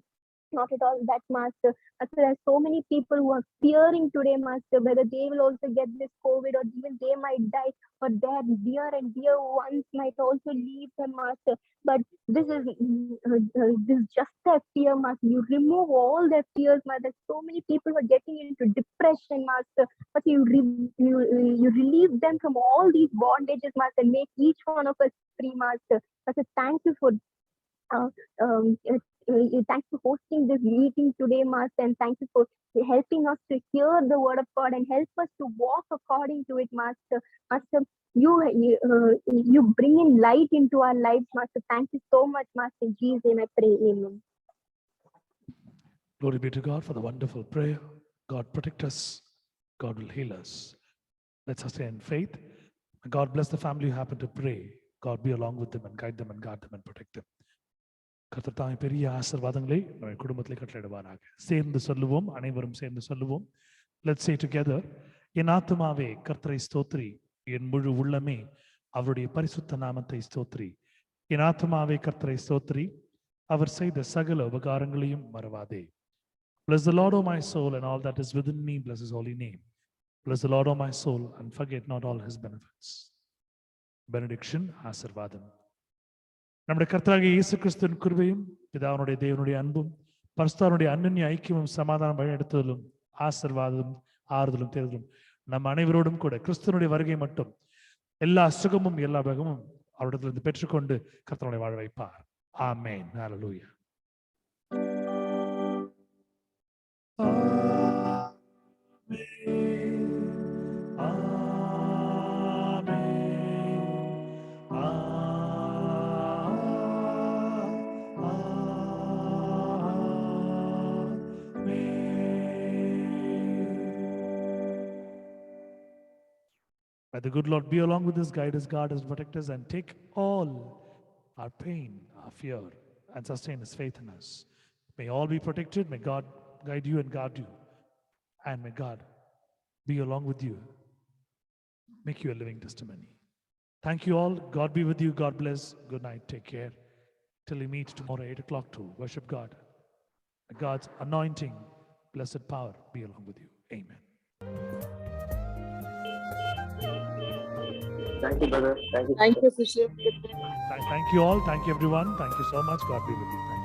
[SPEAKER 5] Not at all that, Master. Master, there are so many people who are fearing today, Master, whether they will also get this COVID or even they might die, or their dear and dear ones might also leave them, Master. But this is just their fear, Master. You remove all their fears, Master. So many people who are getting into depression, Master. But you relieve them from all these bondages, Master, and make each one of us free, Master. Master, thank you for Thanks for hosting this meeting today, Master, and thank you for helping us to hear the word of God and help us to walk according to it, Master. Master, you bring in light into our lives, Master. Thank you so much, Master. In Jesus' name I pray, amen.
[SPEAKER 1] Glory be to God for the wonderful prayer. God protect us. God will heal us. Let's stay in faith. God bless the family who happen to pray. God be along with them and guide them and guard them and protect them. கர்த்தர் தாமே பெரிய ஆசீர்வாதங்களை நம்ம குடும்பத்திலே கட்டளையிடுவாராக. சேர்ந்து சொல்லுவோம், அனைவரும் சேர்ந்து சொல்லுவோம். Let's say together, என் ஆத்துமாவே கர்த்தரை ஸ்தோத்திரி, என் முழு உள்ளமே அவருடைய பரிசுத்த நாமத்தை ஸ்தோத்திரி. என் ஆத்துமாவே கர்த்தரை ஸ்தோத்திரி, அவர் செய்த சகல உபகாரங்களையும் மறவாதே. Bless the Lord, O my soul, and all that is within me, bless his holy name. Bless the Lord, O my soul, and forget not all his benefits. Benediction, ஆசீர்வாதம். நம்முடைய கர்த்தராகிய இயேசு கிறிஸ்துவின் கிருபையும் பிதாவினுடைய தேவனுடைய அன்பும் பரிசுத்தருடைய அன்யோன்ய ஐக்கியமும் சமாதானம் வழிநடத்துதலும் ஆசீர்வாதமும் ஆறுதலும் தேர்தலும் நம் அனைவரோடும் கூட கிறிஸ்துவனுடைய வருகை மட்டும் எல்லா சுகமும் எல்லா பகமும் அவரிடத்திலிருந்து பெற்றுக்கொண்டு கர்த்தருடைய வாழ வைப்பார். ஆமென். ஹல்லேலூயா. May the good Lord be along with us, guide us, guard us, protect us, and take all our pain, our fear, and sustain his faith in us. May all be protected. May God guide you and guard you. And may God be along with you. Make you a living testimony. Thank you all. God be with you. God bless. Good night. Take care. Till we meet tomorrow 8 o'clock to worship God. May God's anointing, blessed power be along with you. Amen.
[SPEAKER 3] Thank you, brother. Thank you.
[SPEAKER 2] Thank you, sister.
[SPEAKER 1] Thank you all. Thank you, everyone. Thank you so much. God be with you. Thank you.